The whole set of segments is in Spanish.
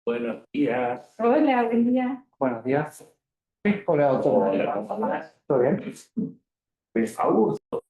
Buenos días. Hola, buen día. Buenos días. Sí, hola, doctor. ¿Todo bien? Pues, Augusto.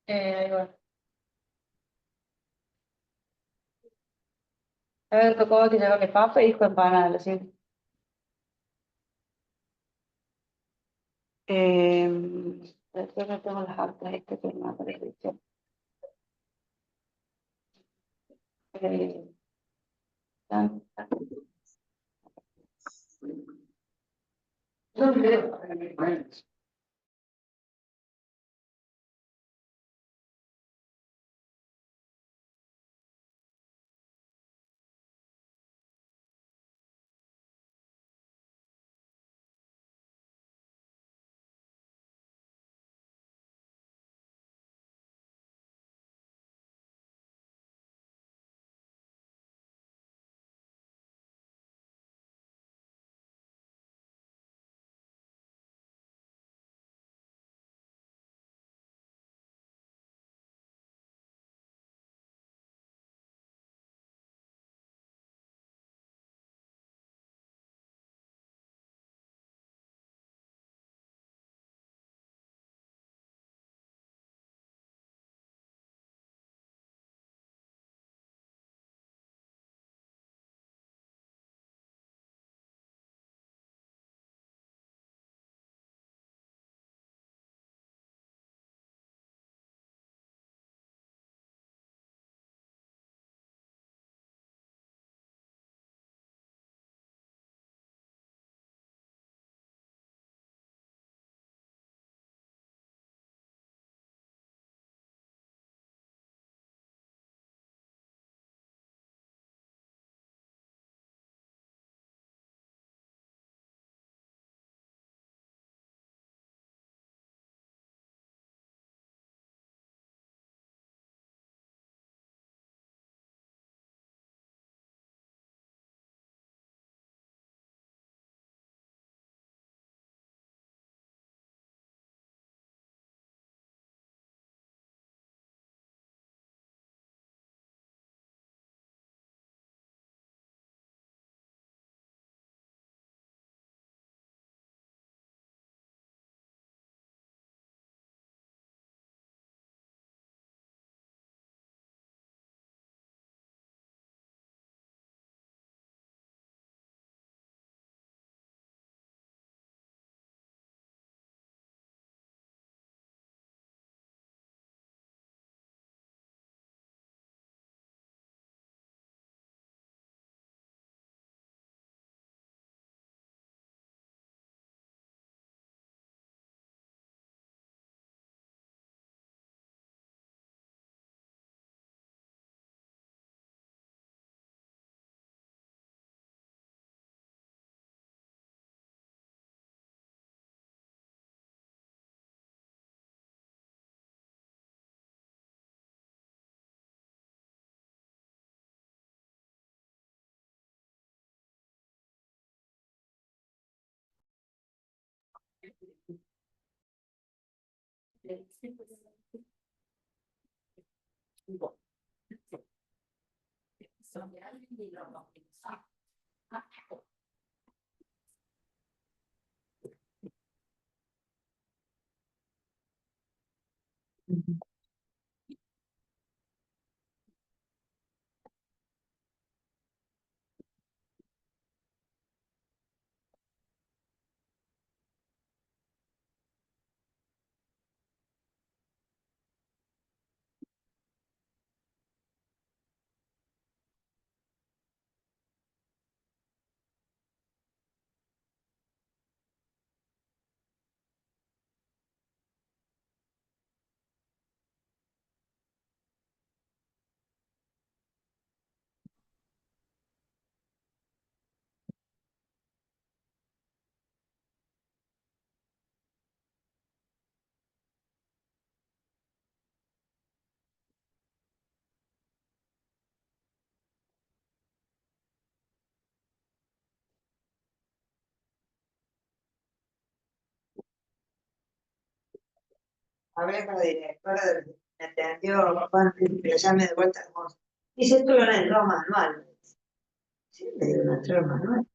Ahí va. Aveva toccato che c'era le pappe e il panale, sì. Después no tengo las hartas estas que me aparecen. Eh, tan- ¿Dónde? Hablé con la directora, me atendió Juan, pero ya me de vuelta como, dice, esto lo han entrado manual. Sí, me dio una entrada manual.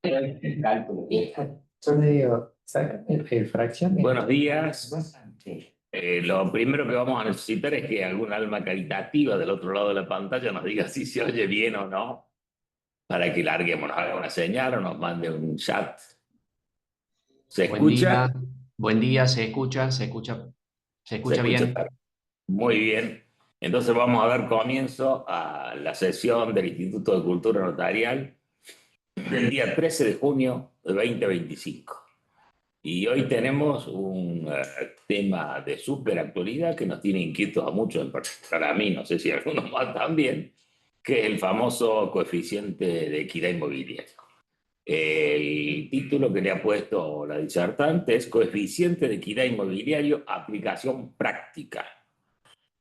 Cálculo. Yo le digo, ¿sabes? Fracciones. Buenos días. Lo primero que vamos a necesitar es que algún alma caritativa del otro lado de la pantalla nos diga si se oye bien o no, para que larguemos, nos haga una señal o nos mande un chat. ¿Se escucha? Buen día, se escucha, se escucha bien. Muy bien. Entonces vamos a dar comienzo a la sesión del Instituto de Cultura Notarial del día 13 de junio de 2025. Y hoy tenemos un tema de súper actualidad que nos tiene inquietos a muchos, en particular a mí, no sé si a algunos más también, que es el famoso coeficiente de equidad inmobiliaria. El título que le ha puesto la disertante es Coeficiente de equidad inmobiliario, aplicación práctica.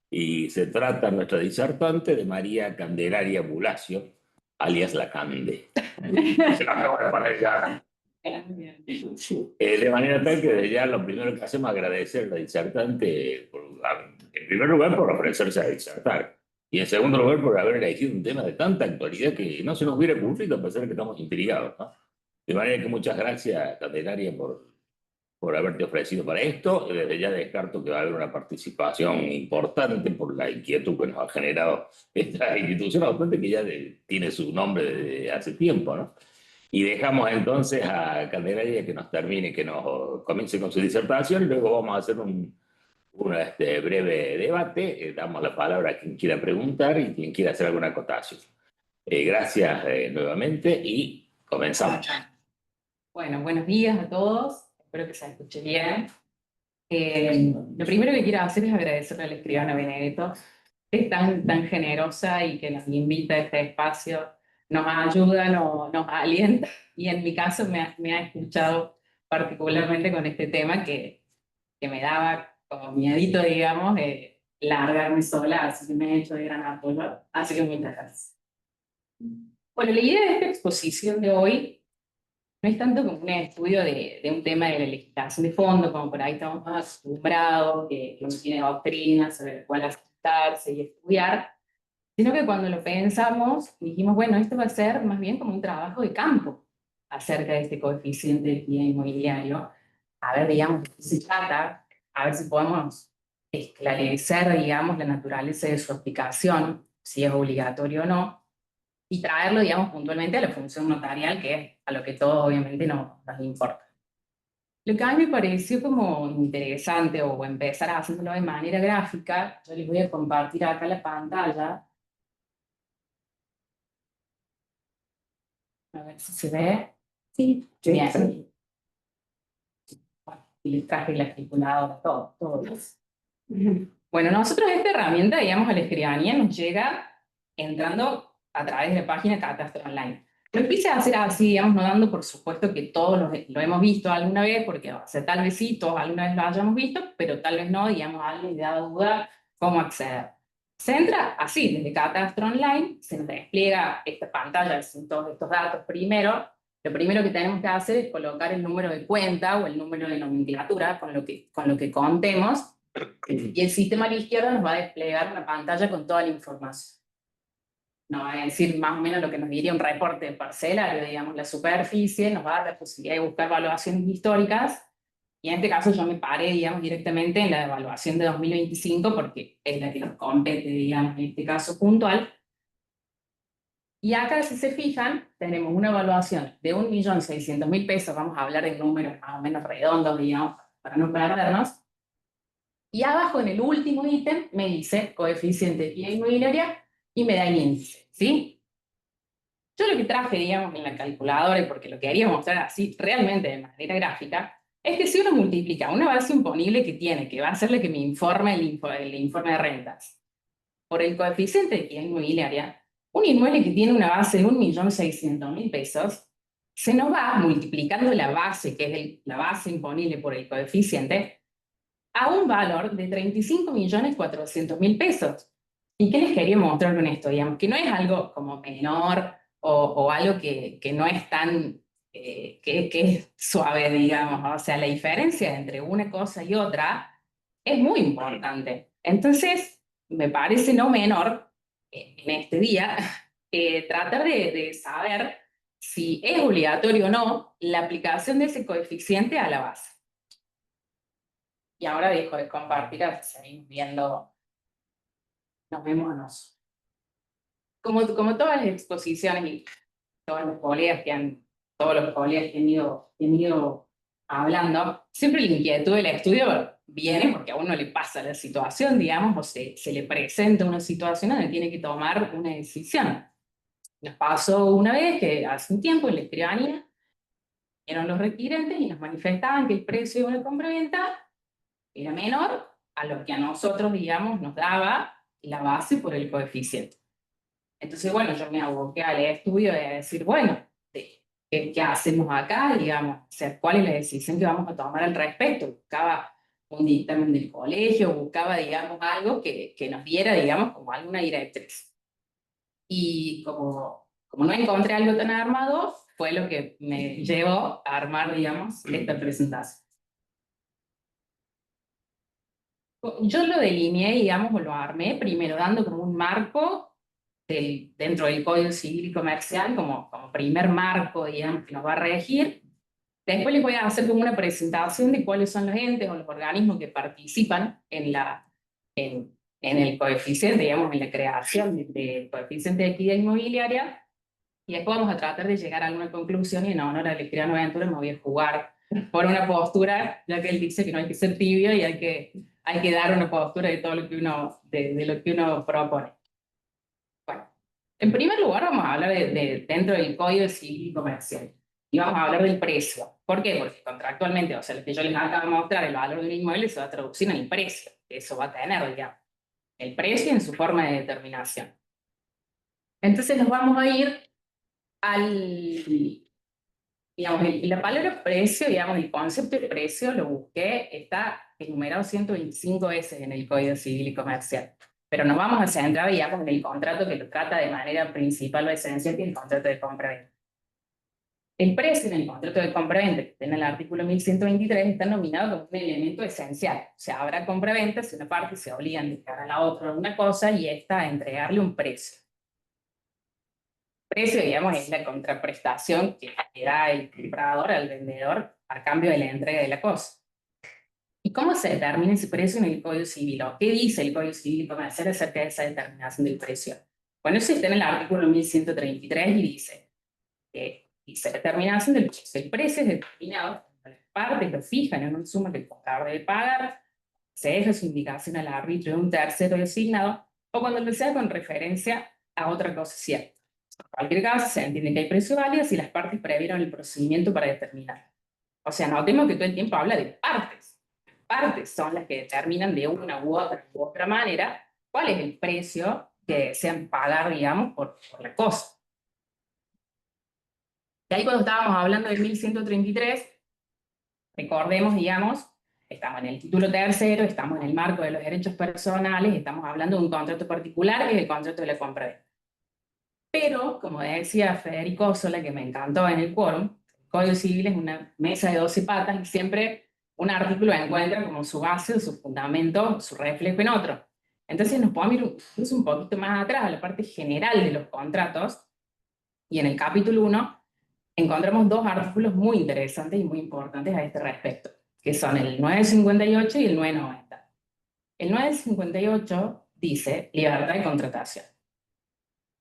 Y se trata, nuestra disertante, de María Candelaria Bulacio, alias La Cande. Se la acabo de poner ya. De manera tal que desde ya lo primero que hacemos es agradecer a la disertante, en primer lugar, por ofrecerse a disertar. Y en segundo lugar, por haber elegido un tema de tanta actualidad que no se nos hubiera ocurrido, a pesar de que estamos intrigados, ¿no? De manera que muchas gracias, Candelaria, por haberte ofrecido para esto. Desde ya descarto que va a haber una participación importante por la inquietud que nos ha generado esta institución, bastante que ya tiene su nombre desde hace tiempo, ¿no? Y dejamos entonces a Candelaria que nos termine, que nos comience con su disertación, y luego vamos a hacer un breve debate. Damos la palabra a quien quiera preguntar y quien quiera hacer alguna acotación. Gracias nuevamente y comenzamos. Bueno, buenos días a todos. Espero que se escuche bien. Lo primero que quiero hacer es agradecerle a la escribana Benedetto, que es tan generosa y que nos invita a este espacio, nos ayuda, nos alienta, y en mi caso me ha escuchado particularmente con este tema que me daba como miedito, digamos, largarme sola, así que me he hecho de gran apoyo. Así que muchas gracias. Bueno, la idea de esta exposición de hoy no es tanto como un estudio de un tema de la legislación de fondo, como por ahí estamos más acostumbrados, que uno tiene doctrinas sobre las cuales ajustarse y estudiar, sino que cuando lo pensamos, dijimos, bueno, esto va a ser más bien como un trabajo de campo acerca de este coeficiente de equidad inmobiliario. A ver, digamos, de qué se trata, a ver si podemos esclarecer, digamos, la naturaleza de su aplicación, si es obligatorio o no, y traerlo, digamos, puntualmente a la función notarial, que es a lo que todos obviamente nos importa. Lo que a mí me pareció como interesante, o empezar a hacerlo de manera gráfica, yo les voy a compartir acá la pantalla. A ver si se ve. Sí, bien. Y les traje la calculadora, todo eso. Bueno, nosotros esta herramienta, digamos, a la escribanía nos llega entrando a través de la página Catastro Online. Lo empecé a hacer así, digamos, no dando por supuesto que todos lo hemos visto alguna vez, porque o sea, tal vez sí, todos alguna vez lo hayamos visto, pero tal vez no, digamos, a alguien le da duda cómo acceder. Se entra así, desde Catastro Online, se nos despliega esta pantalla con todos estos datos primero. Lo primero que tenemos que hacer es colocar el número de cuenta o el número de nomenclatura con lo que contemos, y el sistema a la izquierda nos va a desplegar una pantalla con toda la información. Nos va a decir más o menos lo que nos diría un reporte parcelario, digamos, la superficie, nos va a dar la posibilidad de buscar evaluaciones históricas, y en este caso yo me paré, digamos, directamente en la evaluación de 2025, porque es la que nos compete, digamos, en este caso puntual. Y acá, si se fijan, tenemos una evaluación de 1.600.000 pesos, vamos a hablar de números más o menos redondos, digamos, para no perdernos. Y abajo en el último ítem me dice coeficiente de equidad inmobiliaria y me da el índice, ¿sí? Yo lo que traje, digamos, en la calculadora, y porque lo quería mostrar así realmente de manera gráfica, es que si uno multiplica una base imponible que tiene, que va a ser la que me informe el informe de rentas, por el coeficiente de equidad inmobiliaria, un inmueble que tiene una base de 1.600.000 pesos, se nos va multiplicando la base, que es la base imponible por el coeficiente, a un valor de 35.400.000 pesos. ¿Y qué les quería mostrar con esto? Digamos, que no es algo como menor o algo que no es tan, que es suave, digamos. O sea, la diferencia entre una cosa y otra es muy importante. Entonces, me parece no menor en este día tratar de saber si es obligatorio o no la aplicación de ese coeficiente a la base. Y ahora dejo de compartir, a seguir viendo, nos vemos a nosotros. Como todas las exposiciones y todos los colegas todos los colegas que han ido hablando, siempre la inquietud del estudio viene porque a uno le pasa la situación, digamos, o se le presenta una situación donde tiene que tomar una decisión. Nos pasó una vez que hace un tiempo en la escribanía eran los requirentes y nos manifestaban que el precio de una compraventa era menor a lo que a nosotros, digamos, nos daba la base por el coeficiente. Entonces, bueno, yo me aboqué al estudio de decir, bueno, ¿qué hacemos acá? Digamos, o sea, ¿cuál es la decisión que vamos a tomar al respecto? Buscaba un dictamen del colegio, buscaba, digamos, algo que nos diera, digamos, como alguna directriz. Y como no encontré algo tan armado, fue lo que me llevó a armar, digamos, esta presentación. Yo lo delineé, digamos, o lo armé primero dando como un marco dentro del Código Civil y Comercial, como primer marco, digamos, que nos va a regir. Después les voy a hacer como una presentación de cuáles son los entes o los organismos que participan en el coeficiente, digamos, en la creación del coeficiente de equidad inmobiliaria. Y después vamos a tratar de llegar a alguna conclusión y en honor a Escribano Ventura me voy a jugar por una postura, ya que él dice que no hay que ser tibio y hay que dar una postura de todo lo que de lo que uno propone. Bueno, en primer lugar vamos a hablar dentro del Código Civil y Comercial. Y vamos a hablar del precio. ¿Por qué? Porque contractualmente, o sea, lo que yo les acabo de mostrar, el valor de un inmueble se va a traducir en el precio. Eso va a tener, digamos, el precio en su forma de determinación. Entonces nos vamos a ir digamos, la palabra precio, digamos, el concepto de precio lo busqué, está enumerado 125 veces en el Código Civil y Comercial. Pero nos vamos a centrar, digamos, en el contrato que lo trata de manera principal o esencial, que es el contrato de compra-venta. El precio en el contrato de compra-venta, que está en el artículo 1123, está nominado como un elemento esencial. O sea, habrá compra-venta si una parte se obliga a indicar a la otra una cosa y esta a entregarle un precio. Precio, digamos, es la contraprestación que da el comprador al vendedor a cambio de la entrega de la cosa. ¿Y cómo se determina ese precio en el Código Civil? ¿O qué dice el Código Civil y Comercial acerca de esa determinación del precio? Bueno, eso está en el artículo 1133 y dice determinación del precio. El precio es determinado cuando las partes lo fijan en una suma que el comprador debe pagar, se deja su indicación al árbitro de un tercero designado, o cuando lo sea con referencia a otra cosa cierta. En cualquier caso, se entiende que hay precio válido si las partes previeron el procedimiento para determinarlo. O sea, notemos que todo el tiempo habla de partes. Las partes son las que determinan de una u otra manera cuál es el precio que desean pagar, digamos, por la cosa. Y ahí cuando estábamos hablando del 1133, recordemos, digamos, estamos en el título tercero, estamos en el marco de los derechos personales, estamos hablando de un contrato particular que es el contrato de la compra-venta. Pero, como decía Federico Sola, que me encantó en el quórum, el Código Civil es una mesa de 12 patas y siempre un artículo encuentra como su base, su fundamento, su reflejo en otro. Entonces nos podemos ir incluso un poquito más atrás, a la parte general de los contratos, y en el capítulo 1 encontramos dos artículos muy interesantes y muy importantes a este respecto, que son el 958 y el 990. El 958 dice libertad de contratación.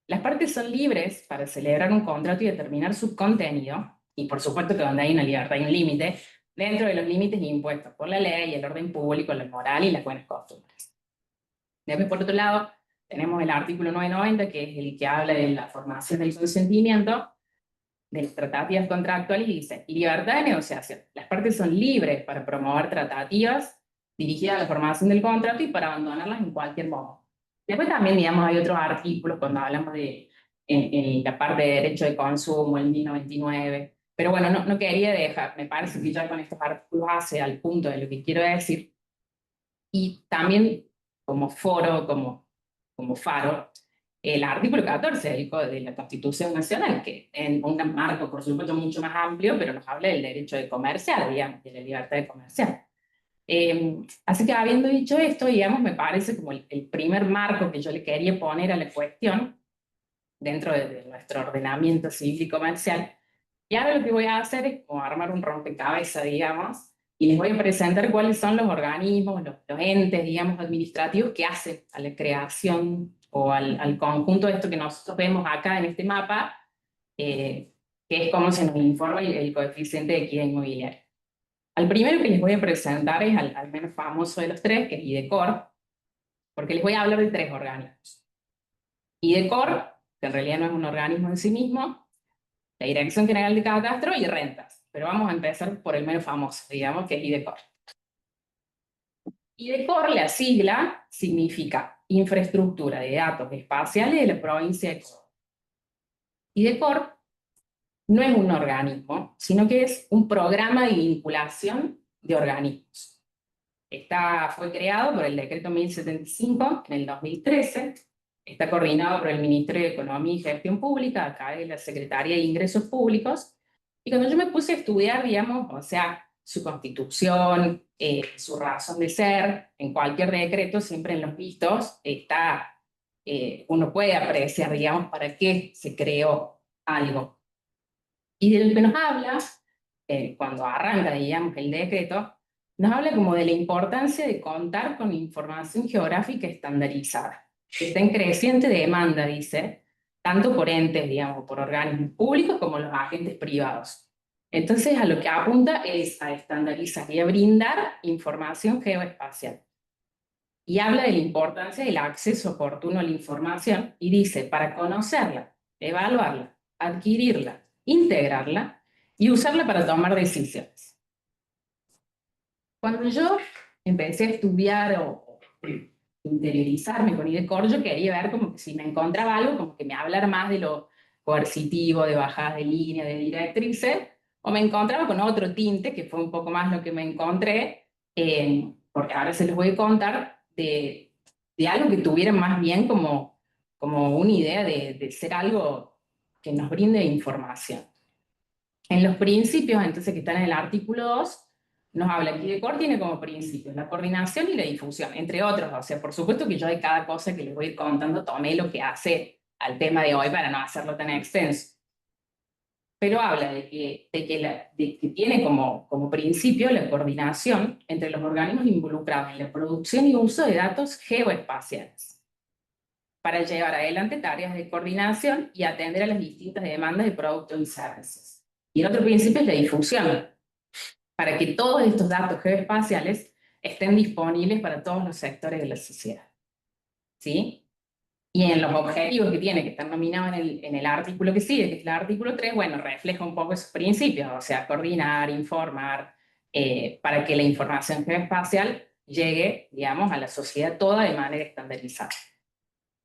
Las partes son libres para celebrar un contrato y determinar su contenido, y por supuesto que donde hay una libertad hay un límite, dentro de los límites impuestos por la ley, el orden público, la moral y las buenas costumbres. Después, por otro lado, tenemos el artículo 990, que es el que habla de la formación del consentimiento, de las tratativas contractuales, y dice, libertad de negociación. Las partes son libres para promover tratativas dirigidas a la formación del contrato y para abandonarlas en cualquier momento. Después también, digamos, hay otros artículos cuando hablamos en la parte de derecho de consumo, el 1099, pero bueno, no quería dejar, me parece que ya con estos artículos hace al punto de lo que quiero decir, y también como foro, como faro, el artículo 14 de la Constitución Nacional, que en un marco, por supuesto, mucho más amplio, pero nos habla del derecho de comerciar, digamos, de la libertad de comerciar. Así que habiendo dicho esto, digamos, me parece como el primer marco que yo le quería poner a la cuestión, dentro de nuestro ordenamiento civil y comercial. Y ahora lo que voy a hacer es como armar un rompecabezas, digamos, y les voy a presentar cuáles son los organismos, los entes, digamos, administrativos que hacen a la creación o al conjunto de esto que nosotros vemos acá en este mapa, que es cómo se nos informa el coeficiente de equidad inmobiliaria. Al primero que les voy a presentar es al menos famoso de los tres, que es IDECOR, porque les voy a hablar de tres organismos. IDECOR, que en realidad no es un organismo en sí mismo, la Dirección General de Catastro y Rentas. Pero vamos a empezar por el menos famoso, digamos, que es IDECOR. IDECOR, la sigla, significa Infraestructura de Datos Espaciales de la provincia de Córdoba. IDECOR no es un organismo, sino que es un programa de vinculación de organismos. Fue creado por el decreto 1075 en el 2013, está coordinado por el Ministerio de Economía y Gestión Pública, acá de la Secretaría de Ingresos Públicos, y cuando yo me puse a estudiar, digamos, o sea, su constitución, su razón de ser, en cualquier decreto, siempre en los vistos, uno puede apreciar, digamos, para qué se creó algo. Y de lo que nos habla, cuando arranca, digamos, el decreto, nos habla como de la importancia de contar con información geográfica estandarizada, que está en creciente demanda, dice, tanto por entes, digamos, por organismos públicos como los agentes privados. Entonces, a lo que apunta es a estandarizar y a brindar información geoespacial. Y habla de la importancia del acceso oportuno a la información y dice, para conocerla, evaluarla, adquirirla, integrarla y usarla para tomar decisiones. Cuando yo empecé a estudiar o interiorizarme con IDECOR, yo quería ver como que si me encontraba algo, como que me hablara más de lo coercitivo, de bajadas de línea, de directrices, o me encontraba con otro tinte, que fue un poco más lo que me encontré, porque ahora se los voy a contar, de algo que tuviera más bien como una idea de ser algo que nos brinde información. En los principios, entonces, que están en el artículo 2, nos habla que IDECOR tiene como principios la coordinación y la difusión, entre otros. O sea, por supuesto que yo de cada cosa que les voy a ir contando tomé lo que hace al tema de hoy para no hacerlo tan extenso. Pero habla de que tiene como principio la coordinación entre los organismos involucrados en la producción y uso de datos geoespaciales para llevar adelante tareas de coordinación y atender a las distintas demandas de productos y servicios. Y el otro principio es la difusión, para que todos estos datos geoespaciales estén disponibles para todos los sectores de la sociedad. ¿Sí? Y en los objetivos que tiene, que están nominados en el artículo que sigue, que es el artículo 3, bueno, refleja un poco esos principios, o sea, coordinar, informar, para que la información geoespacial llegue, digamos, a la sociedad toda de manera estandarizada.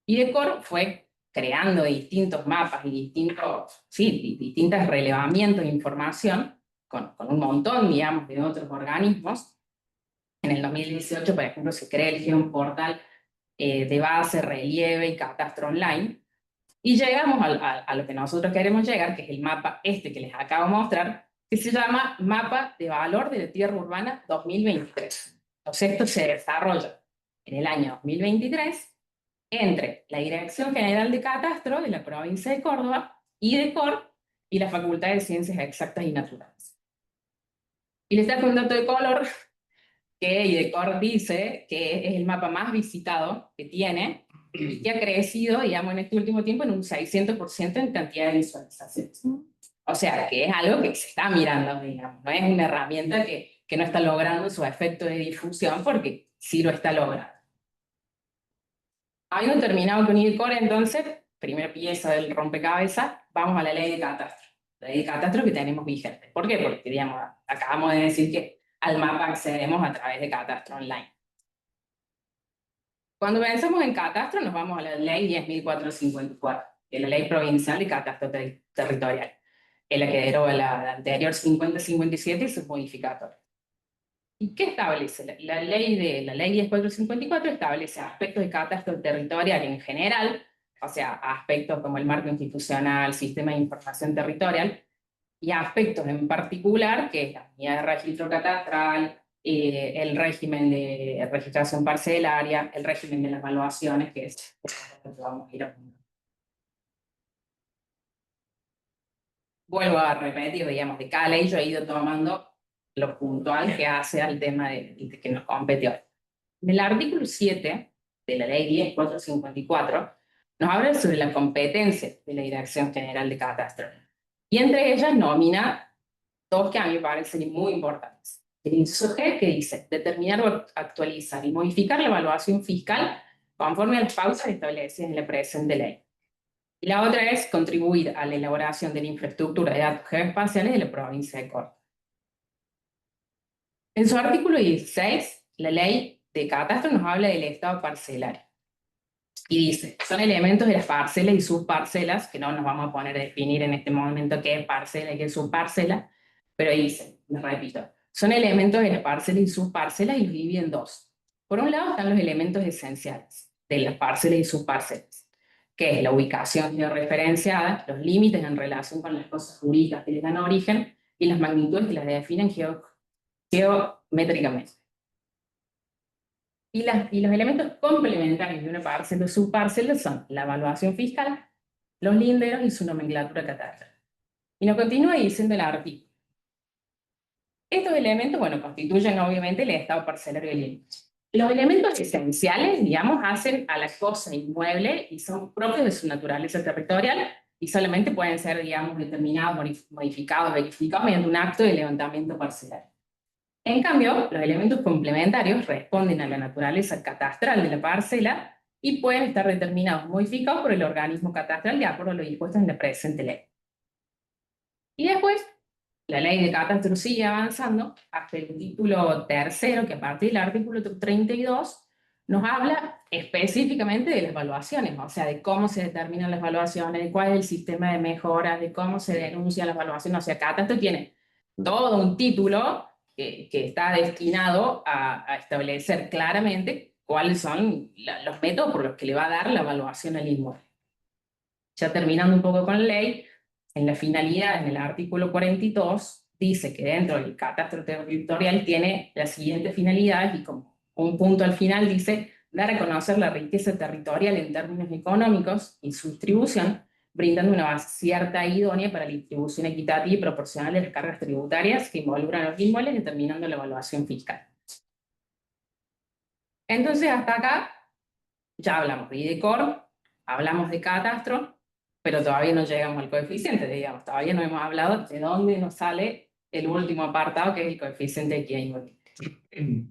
IDECOR fue creando distintos mapas y distintos relevamientos de información con un montón, digamos, de otros organismos. En el 2018, por ejemplo, se crea el Geoportal de base, relieve y catastro online. Y llegamos a lo que nosotros queremos llegar, que es el mapa que les acabo de mostrar, que se llama Mapa de Valor de la Tierra Urbana 2023. Entonces, esto se desarrolla en el año 2023 entre la Dirección General de Catastro de la provincia de Córdoba, IDECOR y la Facultad de Ciencias Exactas y Naturales. Y les traje un dato de color que IDECOR dice que es el mapa más visitado que tiene y que ha crecido, digamos, en este último tiempo en un 600% en cantidad de visualizaciones. O sea, que es algo que se está mirando, digamos, no es una herramienta que no está logrando su efecto de difusión, porque sí lo está logrando. Habiendo terminado con IDECOR, entonces, primera pieza del rompecabezas, vamos a la ley de catastro. La ley de catastro que tenemos vigente. ¿Por qué? Porque, digamos, acabamos de decir que al mapa accedemos a través de catastro online. Cuando pensamos en catastro, nos vamos a la ley 10.454, que es la ley provincial de catastro territorial, es la que deroga la anterior 5057 y sus modificatorios. ¿Y qué establece? La ley 10.454 establece aspectos de catastro territorial en general, o sea, aspectos como el marco institucional, sistema de información territorial, y aspectos en particular, que es la unidad de registro catastral, el régimen de registración parcelaria, el régimen de las evaluaciones, que es lo que vamos a ir a vuelvo a repetir, digamos, de cada ley yo he ido tomando lo puntual que hace al tema de que nos compete hoy. En el artículo 7 de la ley 10.454 nos habla sobre la competencia de la Dirección General de Catastro. Y entre ellas nomina dos que a mí me parecen muy importantes. El inciso G, que dice determinar o actualizar y modificar la evaluación fiscal conforme a las pausas establecidas en la presente ley. Y la otra es contribuir a la elaboración de la infraestructura de datos geoespaciales de la provincia de Córdoba. En su artículo 16, la ley de catastro nos habla del estado parcelario. Y dice, son elementos de las parcelas y subparcelas, que no nos vamos a poner a definir en este momento qué es parcela y qué es subparcela, pero dice, les repito, son elementos de las parcelas y subparcelas y los divide en dos. Por un lado están los elementos esenciales de las parcelas y subparcelas, que es la ubicación georreferenciada, los límites en relación con las cosas jurídicas que les dan origen y las magnitudes que las definen geométricamente. Y los elementos complementarios de una parcela o subparcela son la evaluación fiscal, los linderos y su nomenclatura catastral. Y nos continúa diciendo el artículo. Estos elementos, bueno, constituyen obviamente el estado parcelario del límite. Los elementos esenciales, digamos, hacen a la cosa inmueble y son propios de su naturaleza territorial y solamente pueden ser, digamos, determinados, modificados, verificados mediante un acto de levantamiento parcelario. En cambio, los elementos complementarios responden a la naturaleza catastral de la parcela y pueden estar determinados, modificados por el organismo catastral de acuerdo a lo dispuesto en la presente ley. Y después, la ley de catastro sigue avanzando hasta el título tercero, que a partir del artículo 32 nos habla específicamente de las evaluaciones, o sea, de cómo se determinan las evaluaciones, de cuál es el sistema de mejora, de cómo se denuncia la evaluación. O sea, catastro tiene todo un título que está destinado a establecer claramente cuáles son los métodos por los que le va a dar la evaluación al inmueble. Ya terminando un poco con la ley, en la finalidad, en el artículo 42, dice que dentro del catastro territorial tiene las siguientes finalidades y como un punto al final dice dar a conocer la riqueza territorial en términos económicos y su distribución, brindando una base cierta e idónea para la distribución equitativa y proporcional de las cargas tributarias que involucran a los inmuebles, determinando la evaluación fiscal. Entonces, hasta acá ya hablamos de IDECOR, hablamos de catastro, pero todavía no llegamos al coeficiente, digamos, todavía no hemos hablado de dónde nos sale el último apartado, que es el coeficiente de equidad inmobiliaria.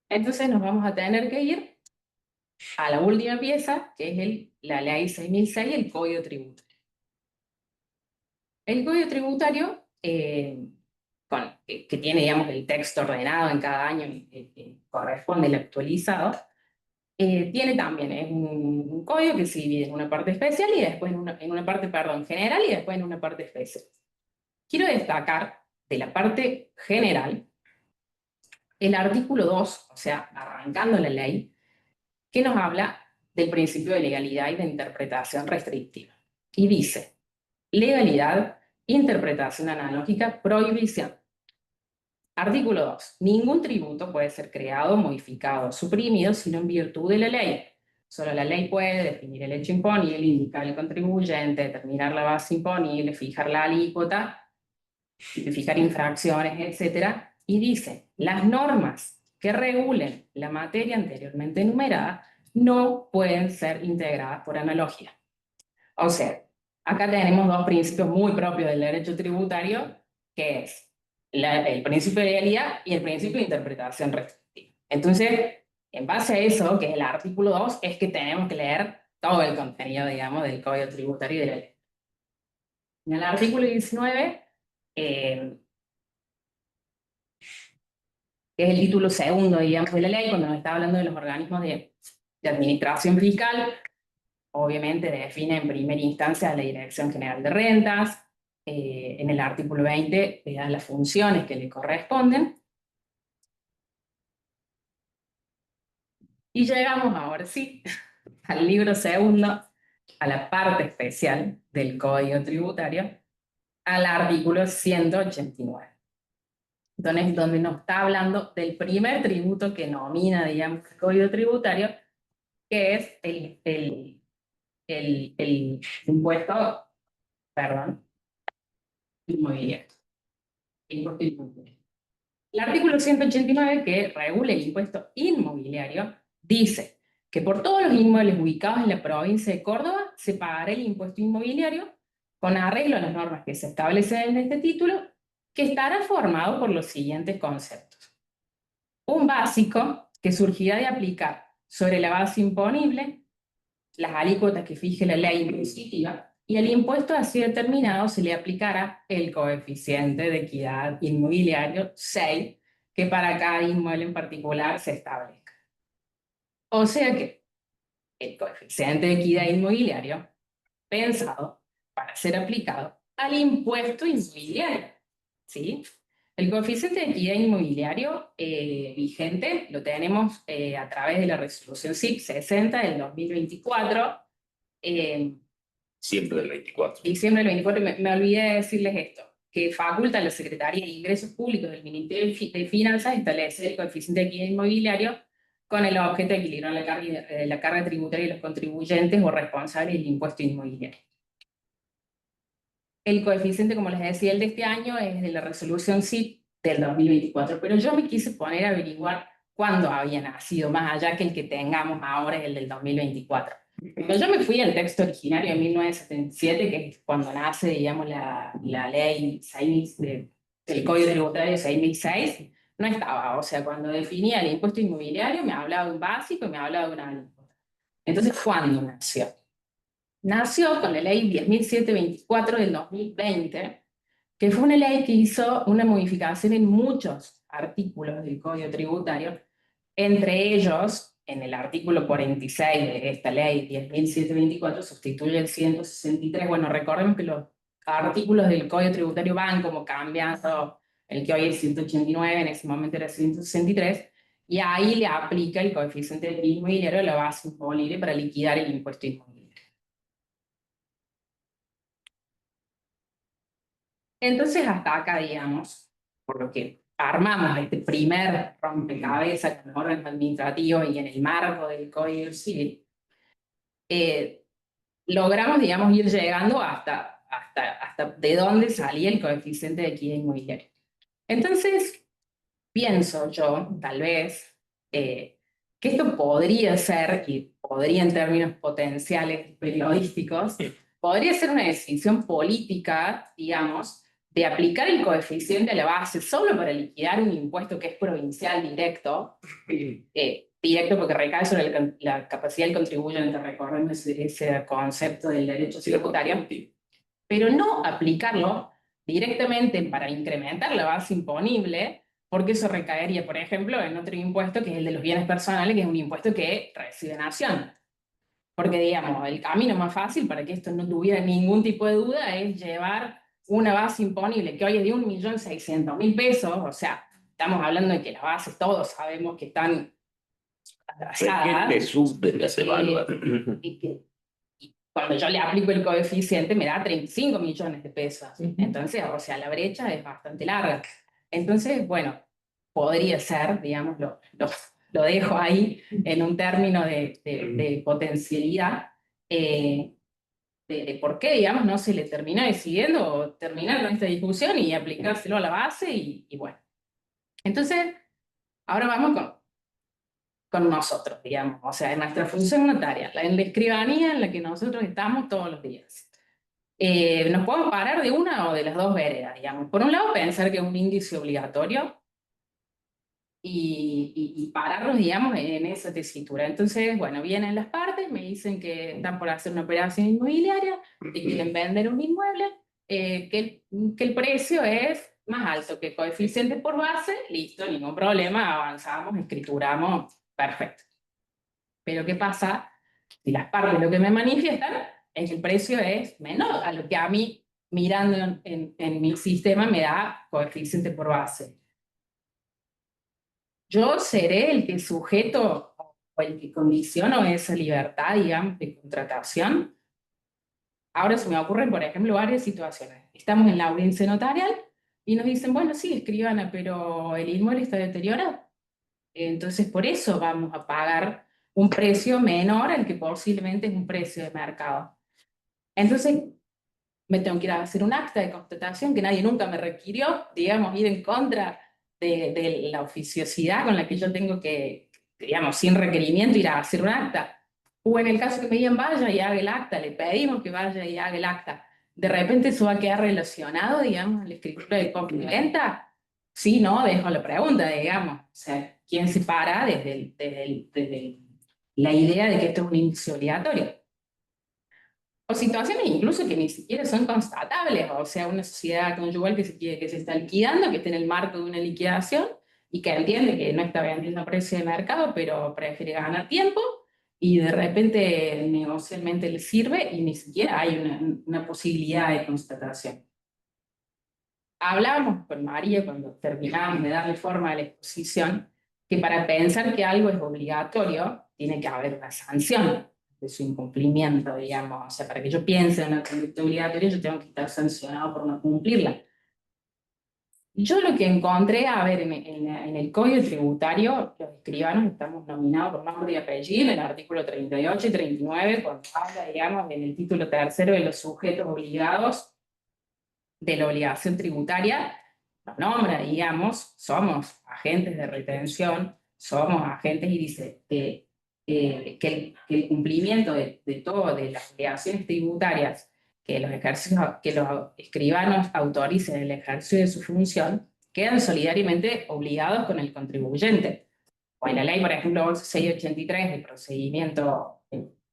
Entonces nos vamos a tener que ir a la última pieza, que es la ley 6006, el Código Tributario. El Código Tributario, que tiene, digamos, el texto ordenado en cada año, corresponde al actualizado, tiene también un código que se divide en una parte especial y después en una parte, perdón, general y después en una parte especial. Quiero destacar de la parte general el artículo 2, o sea, arrancando la ley, que nos habla del principio de legalidad y de interpretación restrictiva. Y dice, legalidad, interpretación analógica, prohibición. Artículo 2. Ningún tributo puede ser creado, modificado o suprimido sino en virtud de la ley. Solo la ley puede definir el hecho imponible, indicar el contribuyente, determinar la base imponible, fijar la alícuota, fijar infracciones, etc. Y dice, las normas que regulen la materia anteriormente enumerada no pueden ser integradas por analogía. O sea, acá tenemos dos principios muy propios del derecho tributario, que es el principio de legalidad y el principio de interpretación restrictiva. Entonces, en base a eso, que es el artículo 2, es que tenemos que leer todo el contenido, digamos, del Código Tributario y de la ley. En el artículo 19, que es el título segundo, digamos, de la ley, cuando nos está hablando de los organismos de administración fiscal, obviamente define en primera instancia la Dirección General de Rentas. En el artículo 20 le da las funciones que le corresponden. Y llegamos ahora sí al libro segundo, a la parte especial del Código Tributario, al artículo 189. Entonces, donde nos está hablando del primer tributo que nomina, digamos, el Código Tributario, que es el impuesto, perdón, inmobiliario. Impuesto inmobiliario. El artículo 189, que regula el impuesto inmobiliario, dice que por todos los inmuebles ubicados en la provincia de Córdoba se pagará el impuesto inmobiliario con arreglo a las normas que se establecen en este título, que estará formado por los siguientes conceptos. Un básico que surgirá de aplicar sobre la base imponible las alícuotas que fije la ley impositiva, y al impuesto así determinado se le aplicará el coeficiente de equidad inmobiliario 6, que para cada inmueble en particular se establezca. O sea que el coeficiente de equidad inmobiliario, pensado para ser aplicado al impuesto inmobiliario, ¿sí? El coeficiente de equidad inmobiliario vigente lo tenemos a través de la resolución CIP 60 del 2024, Siempre del 24. diciembre del 24, me olvidé de decirles esto, que faculta a la Secretaría de Ingresos Públicos del Ministerio de Finanzas establecer el coeficiente de equidad inmobiliario con el objeto de equilibrar la carga tributaria de los contribuyentes o responsables del impuesto inmobiliario. El coeficiente, como les decía, el de este año es de la resolución CIP del 2024, pero yo me quise poner a averiguar cuándo había nacido, más allá que el que tengamos ahora es el del 2024. Pero yo me fui al texto originario de 1977, que es cuando nace, digamos, la ley 6 del Código Tributario 6006, no estaba. O sea, cuando definía el impuesto inmobiliario me hablaba de un básico y me hablaba de una alícuota. Entonces, ¿cuándo nació? Nació con la ley 10.724 del 2020, que fue una ley que hizo una modificación en muchos artículos del Código Tributario, entre ellos, en el artículo 46 de esta ley 10.724, sustituye el 163. Bueno, recordemos que los artículos del Código Tributario van como cambiando, el que hoy es 189, en ese momento era 163, y ahí le aplica el coeficiente del inmobiliario a la base imponible para liquidar el impuesto inmobiliario. Entonces, hasta acá, digamos, por lo que armamos este primer rompecabezas con los órganos administrativos y en el marco del Código Civil, logramos, digamos, ir llegando hasta de dónde salía el coeficiente de equidad inmobiliaria. Entonces, pienso yo, tal vez, que esto podría ser, y podría en términos potenciales periodísticos, podría ser una decisión política, digamos, de aplicar el coeficiente a la base solo para liquidar un impuesto que es provincial directo, directo porque recae sobre la capacidad del contribuyente, recordemos ese concepto del derecho tributario, pero no aplicarlo directamente para incrementar la base imponible, porque eso recaería, por ejemplo, en otro impuesto que es el de los bienes personales, que es un impuesto que recibe Nación. Porque, digamos, el camino más fácil para que esto no tuviera ningún tipo de duda es llevar una base imponible que hoy es de 1.600.000 pesos, o sea, estamos hablando de que las bases todos sabemos que están atrasadas. ¿Qué te sube que se evalúa? Y cuando yo le aplico el coeficiente me da 35 millones de pesos. Entonces, o sea, la brecha es bastante larga. Entonces, bueno, podría ser, digamos, lo dejo ahí en un término de potencialidad, de por qué, digamos, no se le termina decidiendo terminar con esta discusión y aplicárselo a la base y bueno. Entonces, ahora vamos con nosotros, digamos, o sea, en nuestra función notaria, en la escribanía en la que nosotros estamos todos los días. Nos podemos parar de una o de las dos veredas, digamos. Por un lado, pensar que es un índice obligatorio y pararnos, digamos, en esa tesitura. Entonces, bueno, vienen las partes, me dicen que están por hacer una operación inmobiliaria, que quieren vender un inmueble, que el precio es más alto que el coeficiente por base, listo, ningún problema, avanzamos, escrituramos, perfecto. Pero ¿qué pasa? Si las partes lo que me manifiestan es que el precio es menor a lo que a mí, mirando en mi sistema, me da coeficiente por base. Yo seré el que sujeto o el que condiciono esa libertad, digamos, de contratación. Ahora se me ocurren, por ejemplo, varias situaciones. Estamos en la audiencia notarial y nos dicen, bueno, sí, escribana, pero el inmueble está deteriorado. Entonces, por eso vamos a pagar un precio menor al que posiblemente es un precio de mercado. Entonces, me tengo que ir a hacer un acta de constatación que nadie nunca me requirió, digamos, ir en contra de la oficiosidad con la que yo tengo que, digamos, sin requerimiento, ir a hacer un acta. O en el caso que me digan, vaya y haga el acta, le pedimos que vaya y haga el acta. De repente eso va a quedar relacionado, digamos, en la escritura de compra y venta. Sí, no, dejo la pregunta, digamos. O sea, ¿quién se para desde la idea de que esto es un índice obligatorio? O situaciones incluso que ni siquiera son constatables, o sea, una sociedad conyugal que se está liquidando, que está en el marco de una liquidación y que entiende que no está vendiendo a precio de mercado, pero prefiere ganar tiempo y de repente negocialmente le sirve y ni siquiera hay una posibilidad de constatación. Hablábamos con María cuando terminamos de darle forma a la exposición que para pensar que algo es obligatorio tiene que haber una sanción de su incumplimiento, digamos. O sea, para que yo piense en una conducta obligatoria, yo tengo que estar sancionado por no cumplirla. Yo lo que encontré, a ver, en el Código Tributario, los escribanos estamos nominados por nombre y apellido, en el artículo 38 y 39, cuando habla, digamos, en el título tercero de los sujetos obligados de la obligación tributaria, nos nombra, digamos, somos agentes de retención, somos agentes y dice que el cumplimiento de todo, de las obligaciones tributarias que que los escribanos autoricen el ejercicio de su función, quedan solidariamente obligados con el contribuyente. O en la ley, por ejemplo, 683 de procedimiento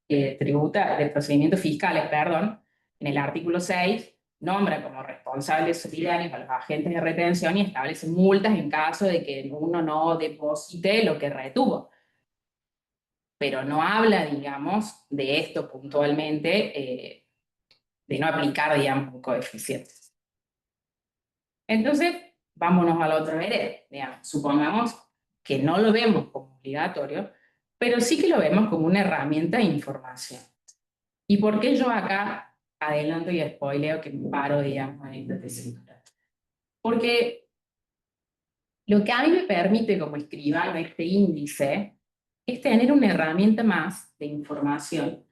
de procedimientos fiscales, perdón, en el artículo 6, nombra como responsables solidarios a los agentes de retención y establece multas en caso de que uno no deposite lo que retuvo. Pero no habla, digamos, de esto puntualmente, de no aplicar, digamos, un coeficiente. Entonces, vámonos a la otra vereda, digamos. Supongamos que no lo vemos como obligatorio, pero sí que lo vemos como una herramienta de información. ¿Y por qué yo acá adelanto y spoileo que me paro, digamos, en esta tesitura? Porque lo que a mí me permite como escribano este índice es tener una herramienta más de información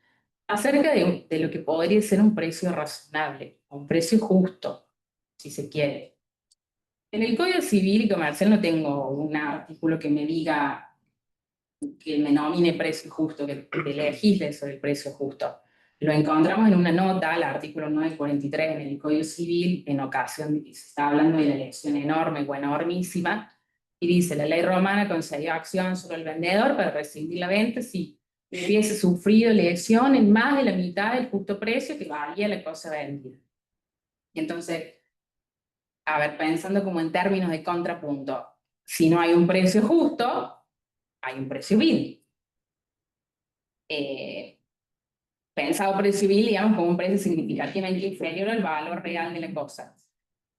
acerca de lo que podría ser un precio razonable, un precio justo, si se quiere. En el Código Civil y Comercial no tengo un artículo que me diga, que me nomine precio justo, que legisle sobre el precio justo. Lo encontramos en una nota, el artículo 943 en el Código Civil, en ocasión de que se está hablando de la elección enorme o enormísima, y dice, la ley romana concedió acción sobre el vendedor para rescindir la venta si hubiese sufrido lesión en más de la mitad del justo precio que valía la cosa vendida. Y entonces, a ver, pensando como en términos de contrapunto, si no hay un precio justo, hay un precio vil. Pensado precio vil, digamos, como un precio significativamente inferior al valor real de la cosa.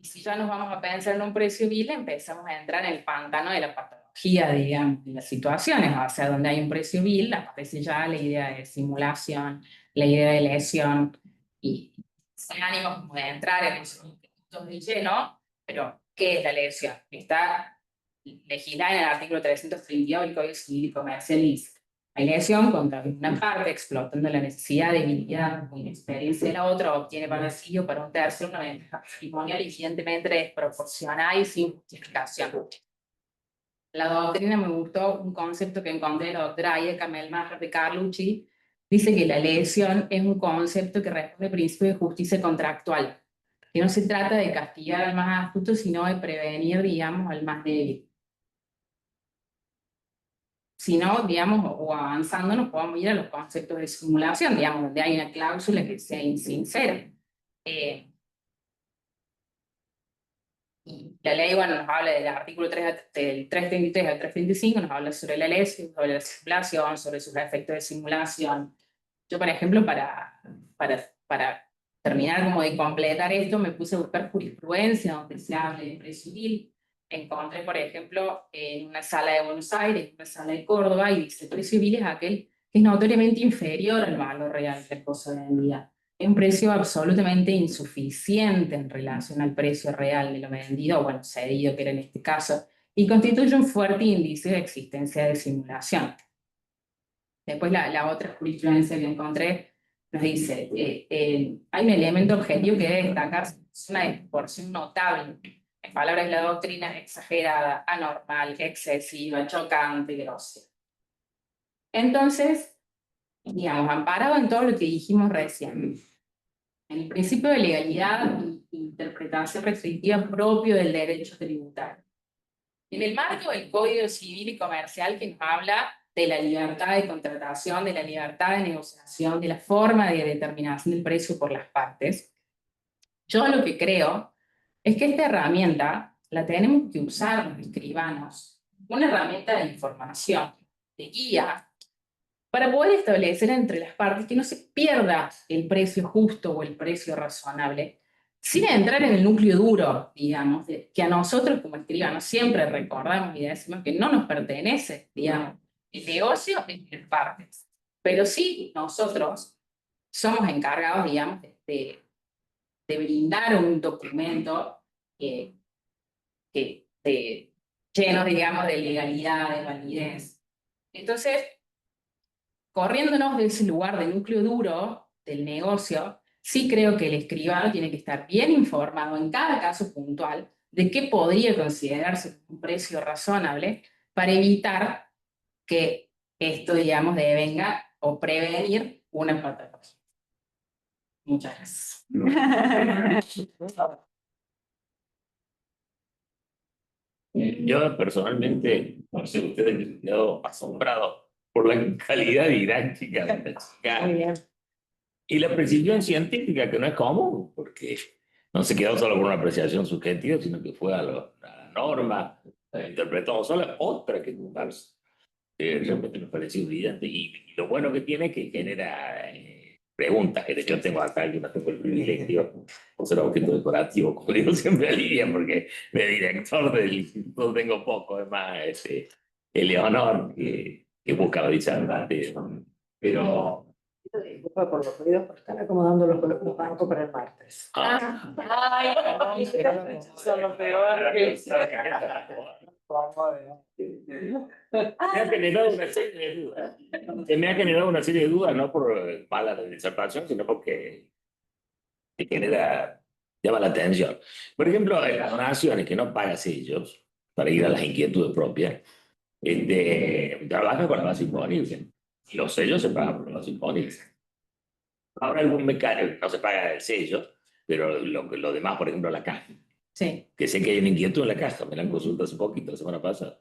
Y si ya nos vamos a pensar en un precio vil, empezamos a entrar en el pantano de la patología, digamos, de las situaciones. O sea, donde hay un precio vil, aparece ya la idea de simulación, la idea de lesión, y sin ánimo como de entrar en los puntos de lleno, pero ¿qué es la lesión? Está legislada en el artículo 332 del Código Civil y Comercial. Hay lesión contra una parte explotando la necesidad de habilidad o inexperiencia de la otra, obtiene para sí o para un tercero una ventaja patrimonial evidentemente desproporcionada y sin justificación. La doctrina me gustó un concepto que encontré de la doctora Aida Kamelmacher de Carlucci. Dice que la lesión es un concepto que responde al principio de justicia contractual, que no se trata de castigar al más astuto, sino de prevenir, digamos, al más débil. Si no, digamos, o avanzando, nos podemos ir a los conceptos de simulación, digamos, donde hay una cláusula que sea insincera. Y la ley, bueno, nos habla del artículo 3, del 333 al 335, nos habla sobre la lesión, sobre la simulación, sobre sus efectos de simulación. Yo, por ejemplo, para terminar como de completar esto, me puse a buscar jurisprudencia donde se hable de precio vil. Encontré, por ejemplo, en una sala de Buenos Aires, en una sala de Córdoba, y dice, el precio vil es aquel que es notoriamente inferior al valor real de la cosa vendida. Es un precio absolutamente insuficiente en relación al precio real de lo vendido, o bueno, cedido, que era en este caso, y constituye un fuerte índice de existencia de simulación. Después la otra jurisprudencia que encontré nos dice, hay un elemento objetivo que debe destacarse, es una desproporción notable. En palabras de la doctrina, exagerada, anormal, excesiva, chocante, grosera. Entonces, digamos, amparado en todo lo que dijimos recién, en el principio de legalidad e interpretación restrictiva propio del derecho tributario. En el marco del Código Civil y Comercial que nos habla de la libertad de contratación, de la libertad de negociación, de la forma de determinación del precio por las partes, yo lo que creo es que esta herramienta la tenemos que usar los escribanos, una herramienta de información, de guía, para poder establecer entre las partes que no se pierda el precio justo o el precio razonable, sin entrar en el núcleo duro, digamos, que a nosotros como escribanos siempre recordamos y decimos que no nos pertenece, digamos, el negocio es de las partes. Pero sí nosotros somos encargados, digamos, de brindar un documento lleno, digamos, de legalidad, de validez. Entonces, corriéndonos de ese lugar de núcleo duro del negocio, sí creo que el escribano tiene que estar bien informado en cada caso puntual de qué podría considerarse un precio razonable para evitar que esto, digamos, devenga o prevenir una patología. Muchas gracias. Yo personalmente, no sé, ustedes me han quedado asombrado por la calidad didáctica de la chica. Muy bien. Y la precisión científica, que no es común, porque no se quedó solo por una apreciación subjetiva, sino que fue a la norma, interpretó solo otra que ocuparse. Realmente me pareció brillante. Y lo bueno que tiene es que genera preguntas. Que yo tengo acá, yo no tengo el privilegio de ser objeto decorativo, como digo siempre a Lidia, porque de director del instituto tengo poco, además, Eleonor, que busca dicha pero Disculpa por los ruidos, pero están acomodando los bancos para el martes. Ay, Son los peores. Me ha generado una serie de dudas. Me ha generado una serie de dudas, no por mala disertación, sino porque te genera, llama la atención. Por ejemplo, en las donaciones que no pagas ellos, para ir a las inquietudes propias, trabaja con la base imponible. Y los sellos se pagan por la base imponible. Habrá algún mecánico, no se paga el sello, pero lo demás, por ejemplo, la caja. sí. Que sé que hay una inquietud en la caja, me la han consultado hace poquito, la semana pasada.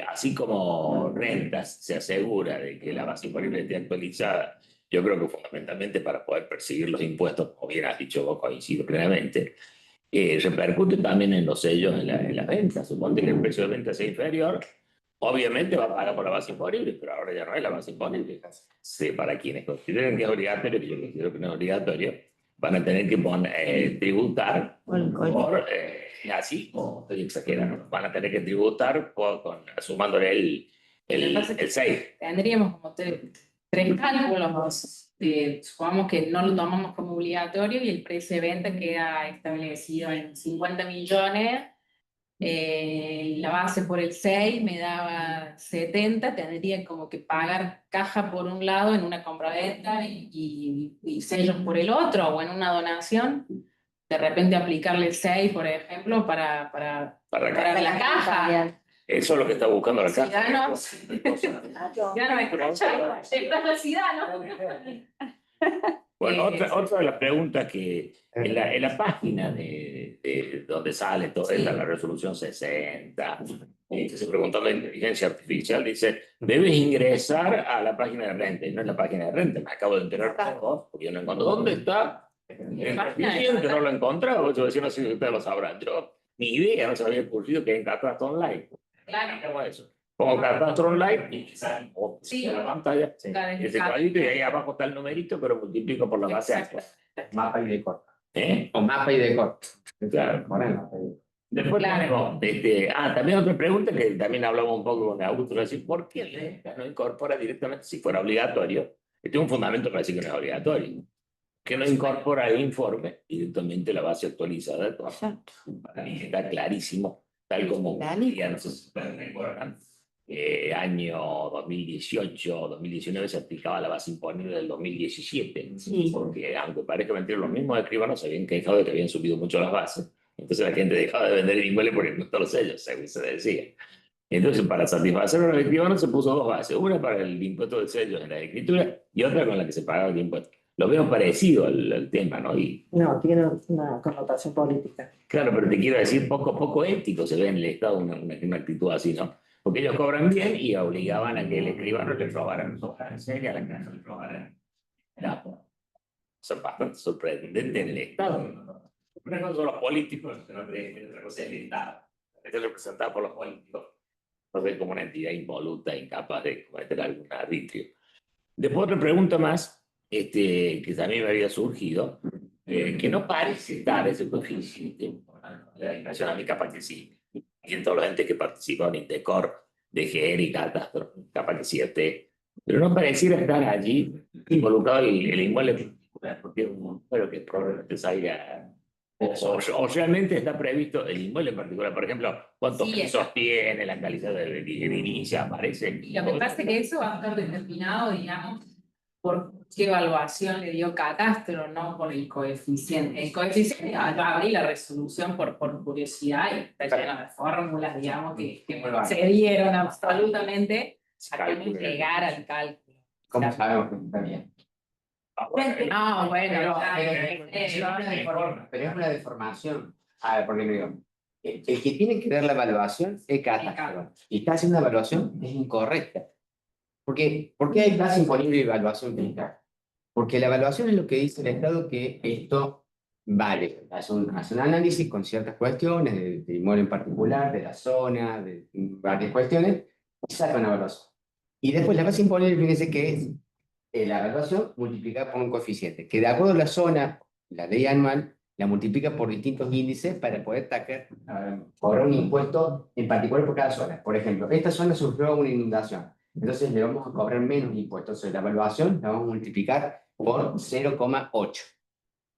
Así como rentas se asegura de que la base imponible esté actualizada, yo creo que fundamentalmente para poder percibir los impuestos, como bien has dicho vos, coincido plenamente, repercute también en los sellos, en las ventas. Suponte que el precio de venta sea inferior, obviamente va a pagar por la base imponible, pero ahora ya no hay la base imponible. Sí, para quienes consideren que es obligatorio, que yo considero que no es obligatorio, van a tener que tributar por, así, o estoy exagerando, van a tener que tributar sumándole el 6. Tendríamos como tres cálculos. Supongamos que no lo tomamos como obligatorio y el precio de venta queda establecido en 50 millones. La base por el 6 me daba 70, tendría como que pagar caja por un lado en una compraventa y sellos por el otro, o en una donación, de repente aplicarle el 6, por ejemplo, para la caja. Eso es lo que está buscando la caja. Sidano me escucha, estás de Sidano. Bueno, otra de las preguntas que en la página de donde sale toda esta, la resolución 60, que se preguntó la inteligencia artificial, dice, debes ingresar a la página de renta, y no es la página de renta, me acabo de enterar porque yo no encuentro. ¿Dónde está? Dicen que no lo he encontrado, yo decía, no sé si ustedes lo sabrán, yo ni idea, no se me había ocurrido que hay en Catastro Online. Claro. ¿Cómo es eso? Pongo Catastro Online y Sí. la pantalla, ese cuadrito, y ahí abajo está el numerito, pero multiplico por la base actual. Mapa y decor. O mapa y decor. Claro. Moreno. Después Claro. tenemos, también otra pregunta que también hablamos un poco con Augusto, es decir, ¿por qué el RENCA no incorpora directamente, si fuera obligatorio? Este es un fundamento para decir que no es obligatorio. Que no incorpora el informe directamente la base actualizada de todo. Para mí está clarísimo, tal como ya no sé si pueden recordar. año 2018, 2019 se aplicaba la base imponible del 2017, Sí. porque aunque parezca mentira, los mismos escribanos se habían quejado de que habían subido mucho las bases, entonces la gente dejaba de vender el inmueble por el impuesto a los sellos, según se decía. Entonces, para satisfacer a los escribanos se puso dos bases, una para el impuesto de sellos en la escritura y otra con la que se pagaba el impuesto. Lo veo parecido al tema, ¿no? Y No, tiene una connotación política. claro, pero te quiero decir, poco ético se ve en el Estado una actitud así, ¿no? Porque ellos cobran bien y obligaban a que el escribano le robaran en serio, a la casa le robaran. Era, son bastante sorprendentes en el Estado. Una cosa son los políticos, otra cosa es el Estado. Esto es representado por los políticos. Entonces, como una entidad involuta, incapaz de cometer algún arbitrio. Después otra pregunta más, que también me había surgido, que no parece estar ese coeficiente, la impresión a mí capaz que sí, y en todos los entes que participan en Indecor, DGR y Catastro, capaz que sí esté, pero no pareciera estar allí involucrado el inmueble particular, porque espero que probablemente salga, o realmente está previsto el inmueble en particular, por ejemplo, cuántos Sí, pisos tiene, la calidad de inicia, aparece. Y lo que pasa es que eso va a estar determinado, digamos, por qué evaluación le dio Catastro, no por el coeficiente. El coeficiente va a abrir la resolución por curiosidad y está lleno de fórmulas, digamos, que se dieron absolutamente a cómo llegar al cálculo. ¿Cómo sabemos que está bien? No, bueno, Pero es una deformación. A ver, porque digo, el que tiene que dar la evaluación es Catastro. Y está haciendo una evaluación es incorrecta. ¿Por qué hay base imponible y evaluación fiscal? Porque la evaluación es lo que dice el Estado que esto vale. Hace un análisis con ciertas cuestiones, de inmueble en particular, de la zona, de varias cuestiones, y saca una evaluación. Y después la base imponible, fíjense que es la evaluación multiplicada por un coeficiente, que de acuerdo a la zona, la ley anual, la multiplica por distintos índices para poder cobrar un impuesto en particular por cada zona. Por ejemplo, esta zona sufrió una inundación, entonces le vamos a cobrar menos impuestos. Entonces la evaluación la vamos a multiplicar por 0,8.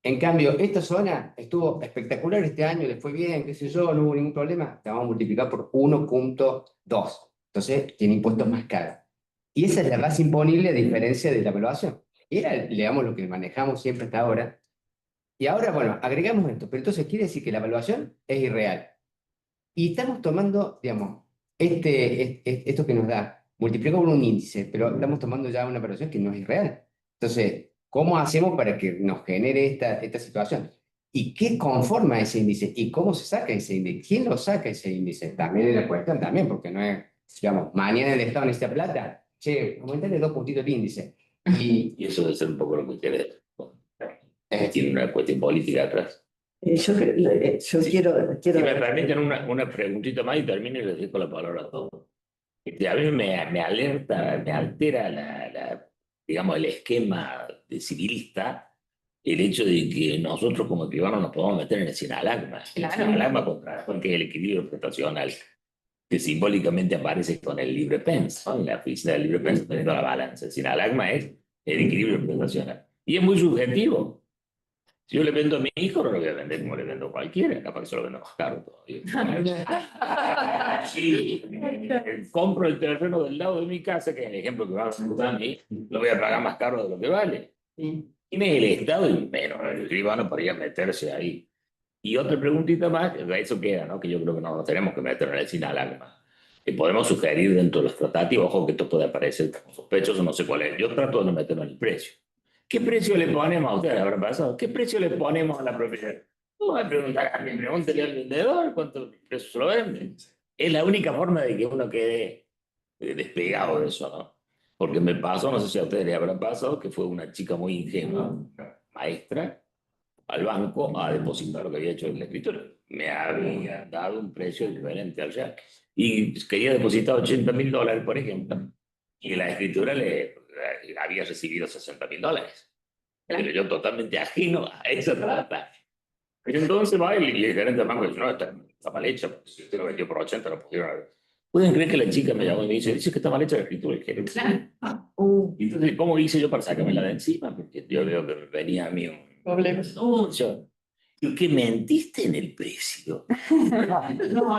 En cambio, esta zona estuvo espectacular este año, le fue bien, qué sé yo, no hubo ningún problema, la vamos a multiplicar por 1,2. Entonces tiene impuestos más caros. Y esa es la base imponible a diferencia de la evaluación. Y era, digamos, lo que manejamos siempre hasta ahora. Y ahora, bueno, agregamos esto, pero entonces quiere decir que la evaluación es irreal. Y estamos tomando, digamos, esto que nos da, multiplicado por un índice, pero estamos tomando ya una evaluación que no es irreal. Entonces, ¿cómo hacemos para que nos genere esta situación? ¿Y qué conforma ese índice? ¿Y cómo se saca ese índice? ¿Quién lo saca ese índice? También es la cuestión, también, porque no es, digamos, mañana el Estado necesita plata. Che, aumentale 2 puntitos el índice. Y eso debe ser un poco lo que quiere. Tiene una cuestión política atrás. Yo quiero Si me permiten una preguntita más y termino y les dejo la palabra a todos. A mí me alerta, me altera digamos, el esquema de civilista, el hecho de que nosotros como escribanos nos podamos meter en el sinalagma. Claro. El sinalagma contra que es el equilibrio prestacional, que simbólicamente aparece con el libre pens, ¿no? En la oficina del libre pens teniendo la balanza. El sinalagma es el equilibrio prestacional. Y es muy subjetivo. Si yo le vendo a mi hijo, no lo voy a vender como le vendo a cualquiera, capaz que se lo vendo más caro todavía. Sí, compro el terreno del lado de mi casa, que es el ejemplo que va a usar a mí, lo voy a pagar más caro de lo que vale. Tiene el Estado y menos el escribano podría meterse ahí. Y otra preguntita más, eso queda, ¿no? Que yo creo que no nos tenemos que meter en el sinalagma. Que podemos sugerir dentro de los tratativos, ojo que esto puede aparecer como sospechoso, no sé cuál es. Yo trato de no meterlo en el precio. ¿Qué precio le ponemos a ustedes? ¿Habrá pasado? ¿Qué precio le ponemos a la propiedad? No voy a preguntar a alguien, pregúntele al vendedor cuánto precio se lo vende. Es la única forma de que uno quede despegado de eso, ¿no? Porque me pasó, no sé si a ustedes les habrá pasado, que fue una chica muy ingenua, maestra, al banco a depositar lo que había hecho en el escritorio. Me había dado un precio diferente al real. Y quería depositar $80.000, por ejemplo, y la escritura le había recibido $60.000. Pero yo totalmente ajeno a esa trata. Pero entonces va y el gerente del banco dice, no, está mal hecha, porque si usted lo vendió por 80, no pudieron haber. ¿Pueden creer que la chica me llamó y me dice que está mal hecha la escritura? Y dije, entonces, ¿cómo hice yo para sacármela de encima? Porque yo veo que venía a mí un anuncio. Digo, ¿que mentiste en el precio? No,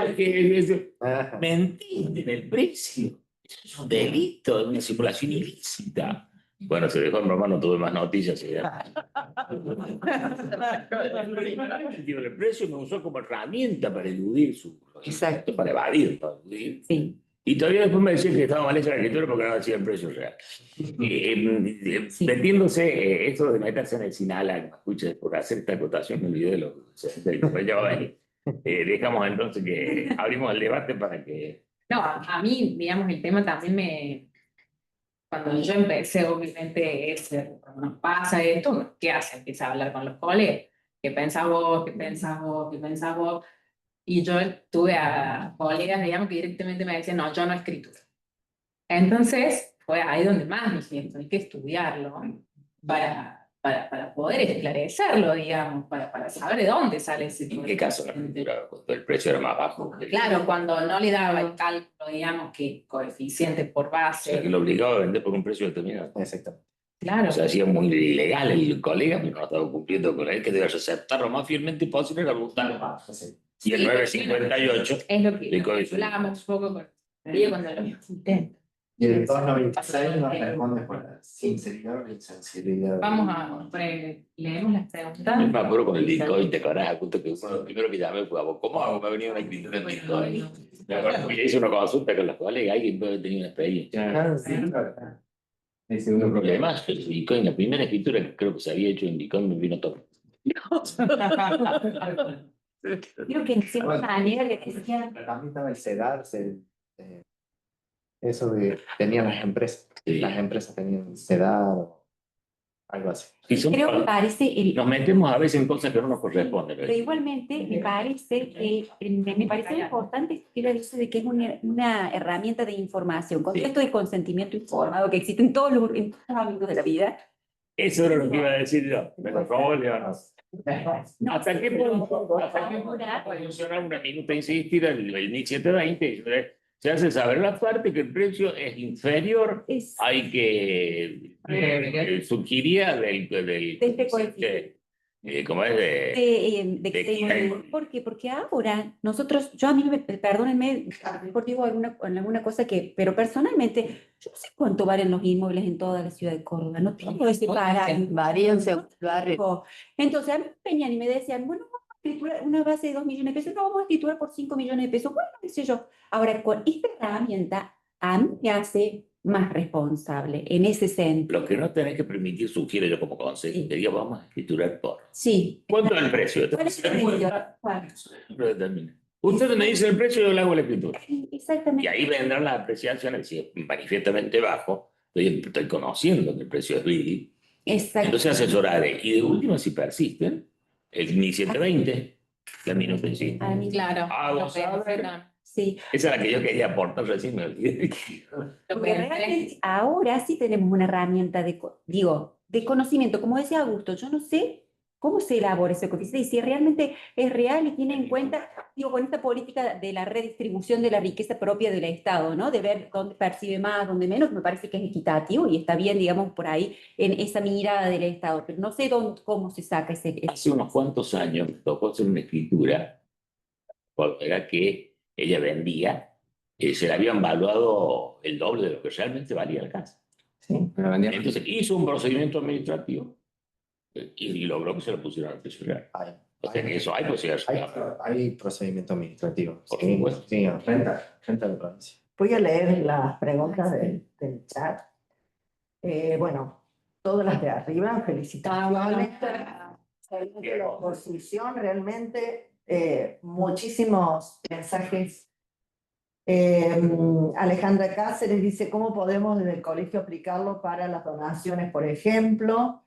mentiste en el precio. Eso es un delito, es una simulación ilícita. Bueno, se dejó en broma, no tuve más noticias. El precio me usó como herramienta para eludir su... Exacto. Para evadir, para eludir. Sí. Y todavía después me decía que estaba mal hecha la escritura porque no hacía el precio real. Sí. Metiéndose esto de meterse en el Sinala, escuches, por hacer esta acotación, me olvidé de lo que ya va a venir. Dejamos entonces que abrimos el debate para que... No, a mí, digamos, el tema también me... Cuando yo empecé, obviamente, cuando nos pasa esto, ¿qué hace? Empieza a hablar con los colegas. ¿Qué pensás vos? ¿Qué pensás vos? ¿Qué pensás vos? Y yo tuve a colegas, digamos, que directamente me decían, no, yo no escritura. Entonces, fue ahí donde más me siento, hay que estudiarlo para poder esclarecerlo, digamos, para saber de dónde sale ese ¿En tipo qué de caso la escritura? Cuando el precio era más bajo. Claro, cuando no le daba el cálculo, digamos, que coeficiente por O sea, base. que lo obligaba a vender por un precio determinado. Exacto. Claro. O sea, hacía muy ilegal el colega, pero no estaba cumpliendo con él, que debes aceptar lo más fielmente posible la voluntad más. Y el 958 Es lo que de código. hablábamos un poco con María cuando lo intenté. Y el 296 nos responde por la sinceridad o la insensibilidad. Vamos a leemos las preguntas. Yo me acuerdo con el Bitcoin, te acuerdas, justo que uno de los primeros que llamé fue a vos, ¿cómo hago? Me ha venido una escritura en Bitcoin. Me acuerdo que hice una consulta con los colegas, alguien puede tener una experiencia. Claro, sí, verdad. El segundo Y problema. además, el Bitcoin, la primera escritura que creo que se había hecho en Bitcoin me vino todo. Creo que en cierta manera le decían, También estaba el CEDARS, eso de tenían las empresas. Sí. Las empresas tenían CEDAR o algo así. Y son- creo que parece el, nos metemos a veces en cosas que no nos corresponden. pero igualmente me parece que me parece importante que lo dice de que es una herramienta de información, con Sí. esto de consentimiento informado que existe en todos los ámbitos de la vida. Eso era lo que iba a decir yo. Me lo robó Leonardo. ¿Hasta qué punto puede funcionar una minuta insistida el NIC 720? Se hace saber la parte que el precio es inferior, hay que sugería De este coeficiente. ¿cómo es? De que estemos- ¿Por qué? Porque ahora nosotros, yo a mí, perdónenme, a lo mejor digo alguna cosa que, pero personalmente, yo no sé cuánto valen los inmuebles en toda la ciudad de Córdoba, no tengo ese parámetro. Varían según el barrio. Entonces a mí me venían y me decían, bueno, vamos a escriturar una base de 2 millones de pesos, no, vamos a escriturar por 5 millones de pesos, bueno, qué sé yo. Ahora, con esta herramienta, a mí me hace más responsable en ese sentido. Lo que no tenés que permitir, sugiere yo como consejo, Sí. diría, vamos a escriturar por. Sí. ¿Cuánto es el precio? ¿Cuál es el precio? ¿Cuál? Lo determina. Ustedes me dicen el precio y yo le hago la escritura. Exactamente. Y ahí vendrán las apreciaciones, si es manifiestamente bajo, estoy conociendo que el precio es vil, Exacto. entonces asesoraré. Y de última, si persisten, el NIC 720, la minuta en sí. A mí, Claro. Vamos a ver. sí. Esa es la que yo quería aportar recién, me olvidé. Porque realmente ahora sí tenemos una herramienta de conocimiento. Como decía Augusto, yo no sé cómo se elabora ese coeficiente y si realmente es real y tiene en cuenta, con esta política de la redistribución de la riqueza propia del Estado, ¿no? De ver dónde percibe más, dónde menos, me parece que es equitativo y está bien, digamos, por ahí en esa mirada del Estado. Pero no sé cómo se saca ese... Hace unos cuantos años me tocó hacer una escritura, era que ella vendía, se le habían valuado el doble de lo que realmente valía la casa. Sí, pero vendían. Entonces hizo un procedimiento administrativo y logró que se lo pusieran al precio real. O sea que eso hay posibilidades. Hay procedimiento administrativo. Por Sí, supuesto. sí, renta de provincia. Voy a leer las preguntas del chat. Bueno, todas las de arriba, felicitaciones. De la oposición, realmente muchísimos mensajes. Alejandra Cáceres dice, ¿cómo podemos desde el colegio aplicarlo para las donaciones, por ejemplo?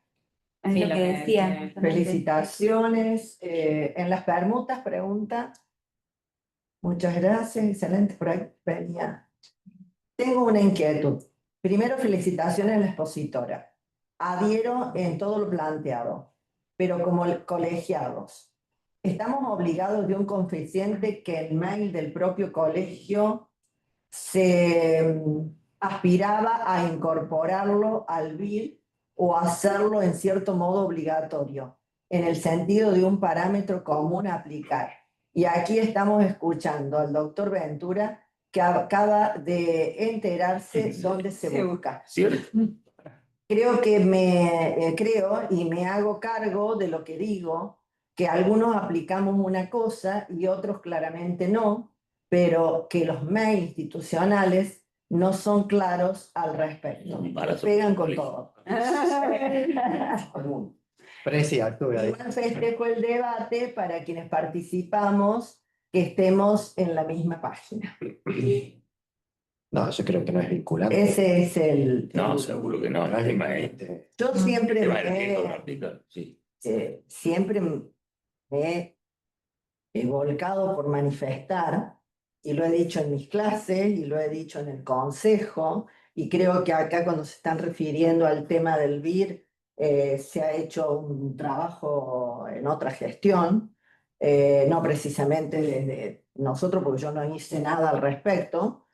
Es Sí, lo que decía. Felicitaciones. En las permutas, pregunta. Muchas gracias, excelente. Por ahí venía. Tengo una inquietud. Primero, felicitaciones a la expositora. Adhiero en todo lo planteado, pero como colegiados, ¿estamos obligados de un coeficiente que el mail del propio colegio se aspiraba a incorporarlo al BID o hacerlo en cierto modo obligatorio? en el sentido de un parámetro común a aplicar. Y aquí estamos escuchando al doctor Ventura que acaba de enterarse dónde se busca. ¿Cierto? Creo que creo y me hago cargo de lo que digo, que algunos aplicamos una cosa y otros claramente no, pero que los mails institucionales no son claros al respecto. Para Pegan con colegio. todo. Precio, Arturo. Igual festejo el debate para quienes participamos, que estemos en la misma página. No, yo creo que no es vinculante. Ese es No, seguro que no. No es El tema es, vinculante. Yo siempre el tema es me que he- esto no aplica, sí. siempre me he volcado por manifestar, y lo he dicho en mis clases, y lo he dicho en el consejo, y creo que acá cuando se están refiriendo al tema del BIR, se ha hecho un trabajo en otra gestión, no precisamente desde nosotros, porque yo no hice nada al respecto.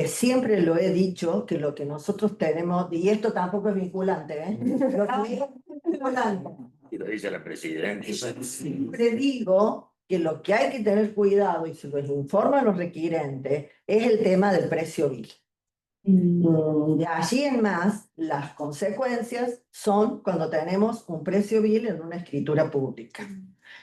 Siempre lo he dicho que lo que nosotros tenemos, y esto tampoco es vinculante, lo que es vinculante. Y lo dice la presidenta. Siempre digo que lo que hay que tener cuidado, y se los informan los requirentes, es el tema del precio vil. De allí en más, las consecuencias son cuando tenemos un precio vil en una escritura pública.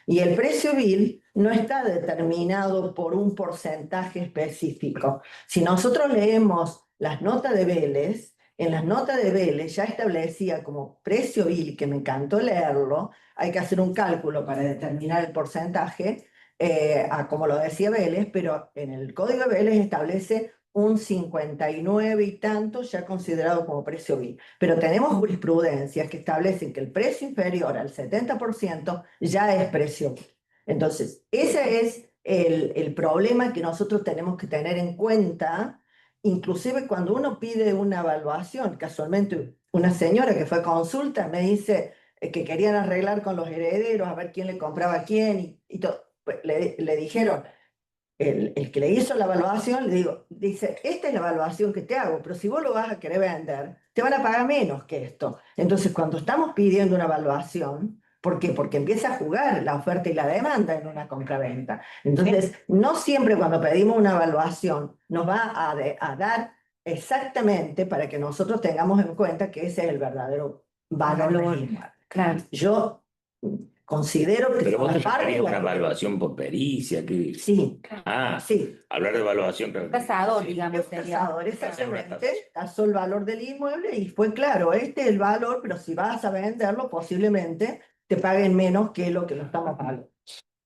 Y el precio vil no está determinado por un porcentaje específico. Si nosotros leemos las notas de Vélez, en las notas de Vélez ya establecía como precio vil, que me encantó leerlo, hay que hacer un cálculo para determinar el porcentaje, como lo decía Vélez, pero en el código de Vélez establece un 59 y tanto ya considerado como precio vil. Pero tenemos jurisprudencias que establecen que el precio inferior al 70% ya es precio vil. Entonces, ese es el problema que nosotros tenemos que tener en cuenta, inclusive cuando uno pide una evaluación. Casualmente, una señora que fue a consulta me dice que querían arreglar con los herederos, a ver quién le compraba a quién, y todo. Pues, le dijeron, el que le hizo la evaluación, le digo, dice, esta es la evaluación que te hago, pero si vos lo vas a querer vender, te van a pagar menos que esto. Entonces, cuando estamos pidiendo una evaluación, ¿por qué? Porque empieza a jugar la oferta y la demanda en una compraventa. Entonces, no siempre cuando pedimos una evaluación nos va a dar exactamente para que nosotros tengamos en cuenta que ese es el verdadero valor del inmueble. Claro. Yo considero que Pero vos son parte de necesitarías la- una evaluación por pericia. Que... Sí, Ah, sí. hablar de evaluación. Claro. Tasador, Sí. digamos, Es sería. tasador, exactamente. Tasó el valor del inmueble y fue claro, este es el valor, pero si vas a venderlo, posiblemente te paguen menos que lo que lo estamos pagando.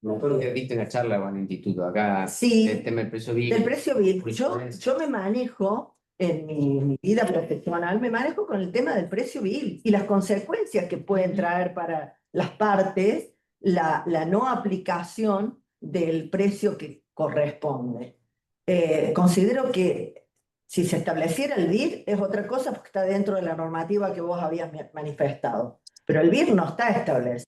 No creo que viste una charla con el instituto acá. Sí. El tema del precio vil. Del precio vil, yo Jurisprudencia. me manejo en mi vida profesional, me manejo con el tema del precio vil y las consecuencias que pueden traer para las partes la no aplicación del precio que corresponde. Considero que si se estableciera el BIR es otra cosa porque está dentro de la normativa que vos habías manifestado, pero el BIR no está establecido.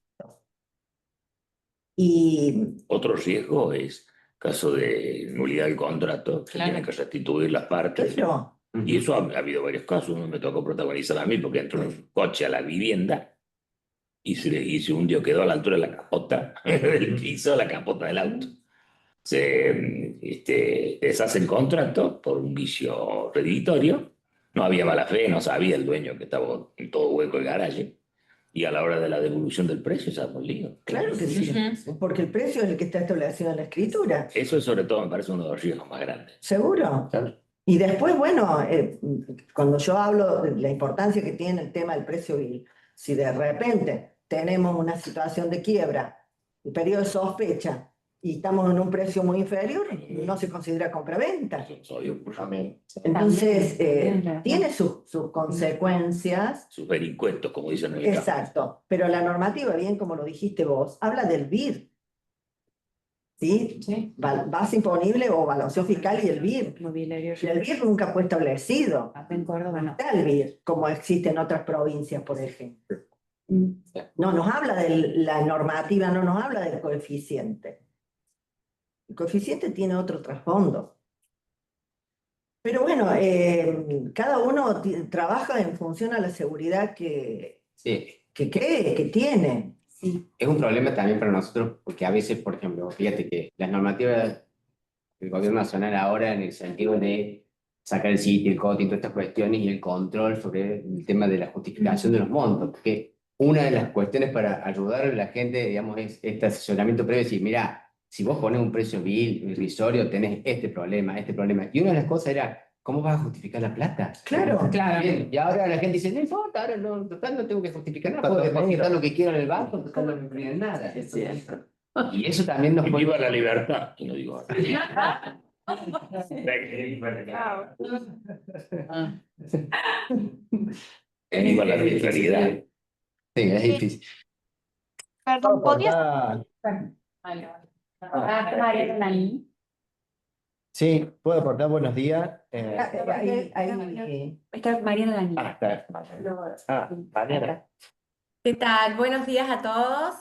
Y Otro riesgo es caso de nulidad del contrato, se Claro. tienen que restituir las partes. claro, Y eso ha habido varios casos. Uno me tocó protagonizar a mí porque entró un coche a la vivienda y se hundió, quedó a la altura de la capota del piso, la capota del auto. Se deshace el contrato por un vicio reditorio. No había mala fe, no sabía el dueño que estaba en todo hueco el garaje. Y a la hora de la devolución del precio se armó el lío. claro que sí, porque el precio es el que está establecido en la escritura. Eso sobre todo me parece uno de los riesgos más grandes. ¿Seguro? Claro. Y después, bueno, cuando yo hablo de la importancia que tiene el tema del precio vil, si de repente tenemos una situación de quiebra, un periodo de sospecha, y estamos en un precio muy inferior, no se considera compraventa. Eso es obvio. También. Entonces, También. tiene sus consecuencias. Sus vericuetos, como dicen en el campo. Exacto, pero la normativa, bien como lo dijiste vos, habla del BIR. ¿Sí? Sí. Base imponible o evaluación fiscal y el BIR. Mobiliario. Y el BIR nunca fue establecido. Acá en Córdoba no. Está el BIR, como existe en otras provincias, por ejemplo. Mm. No nos habla de la normativa, no nos habla del coeficiente. El coeficiente tiene otro trasfondo. Pero bueno, cada uno trabaja en función a la seguridad que Sí. cree, que tiene. Sí. es un problema también para nosotros, porque a veces, por ejemplo, fíjate que las normativas del gobierno nacional ahora en el sentido de sacar el sitio, el código y todas estas cuestiones y el control sobre el tema de la justificación de los montos, porque una de las cuestiones para ayudar a la gente, digamos, es este asesoramiento previo, decir, mira, si vos pones un precio vil, irrisorio, tenés este problema, este problema. Y una de las cosas era, ¿cómo vas a justificar la plata? Claro. Claro. Bien, y ahora la gente dice, no importa, ahora no, total, no tengo que justificar nada, puedo depositar lo que quiero en el banco, total, no me piden nada. Es cierto. Y eso también nos Y puede... viva la libertad, y no digo viva la arbitrariedad. Sí, es difícil. Perdón, ¿podrías? Mariana Lani. Sí, puedo aportar buenos días. Está Mariana Lani. Está. Mariana. ¿Qué tal? Buenos días a todos.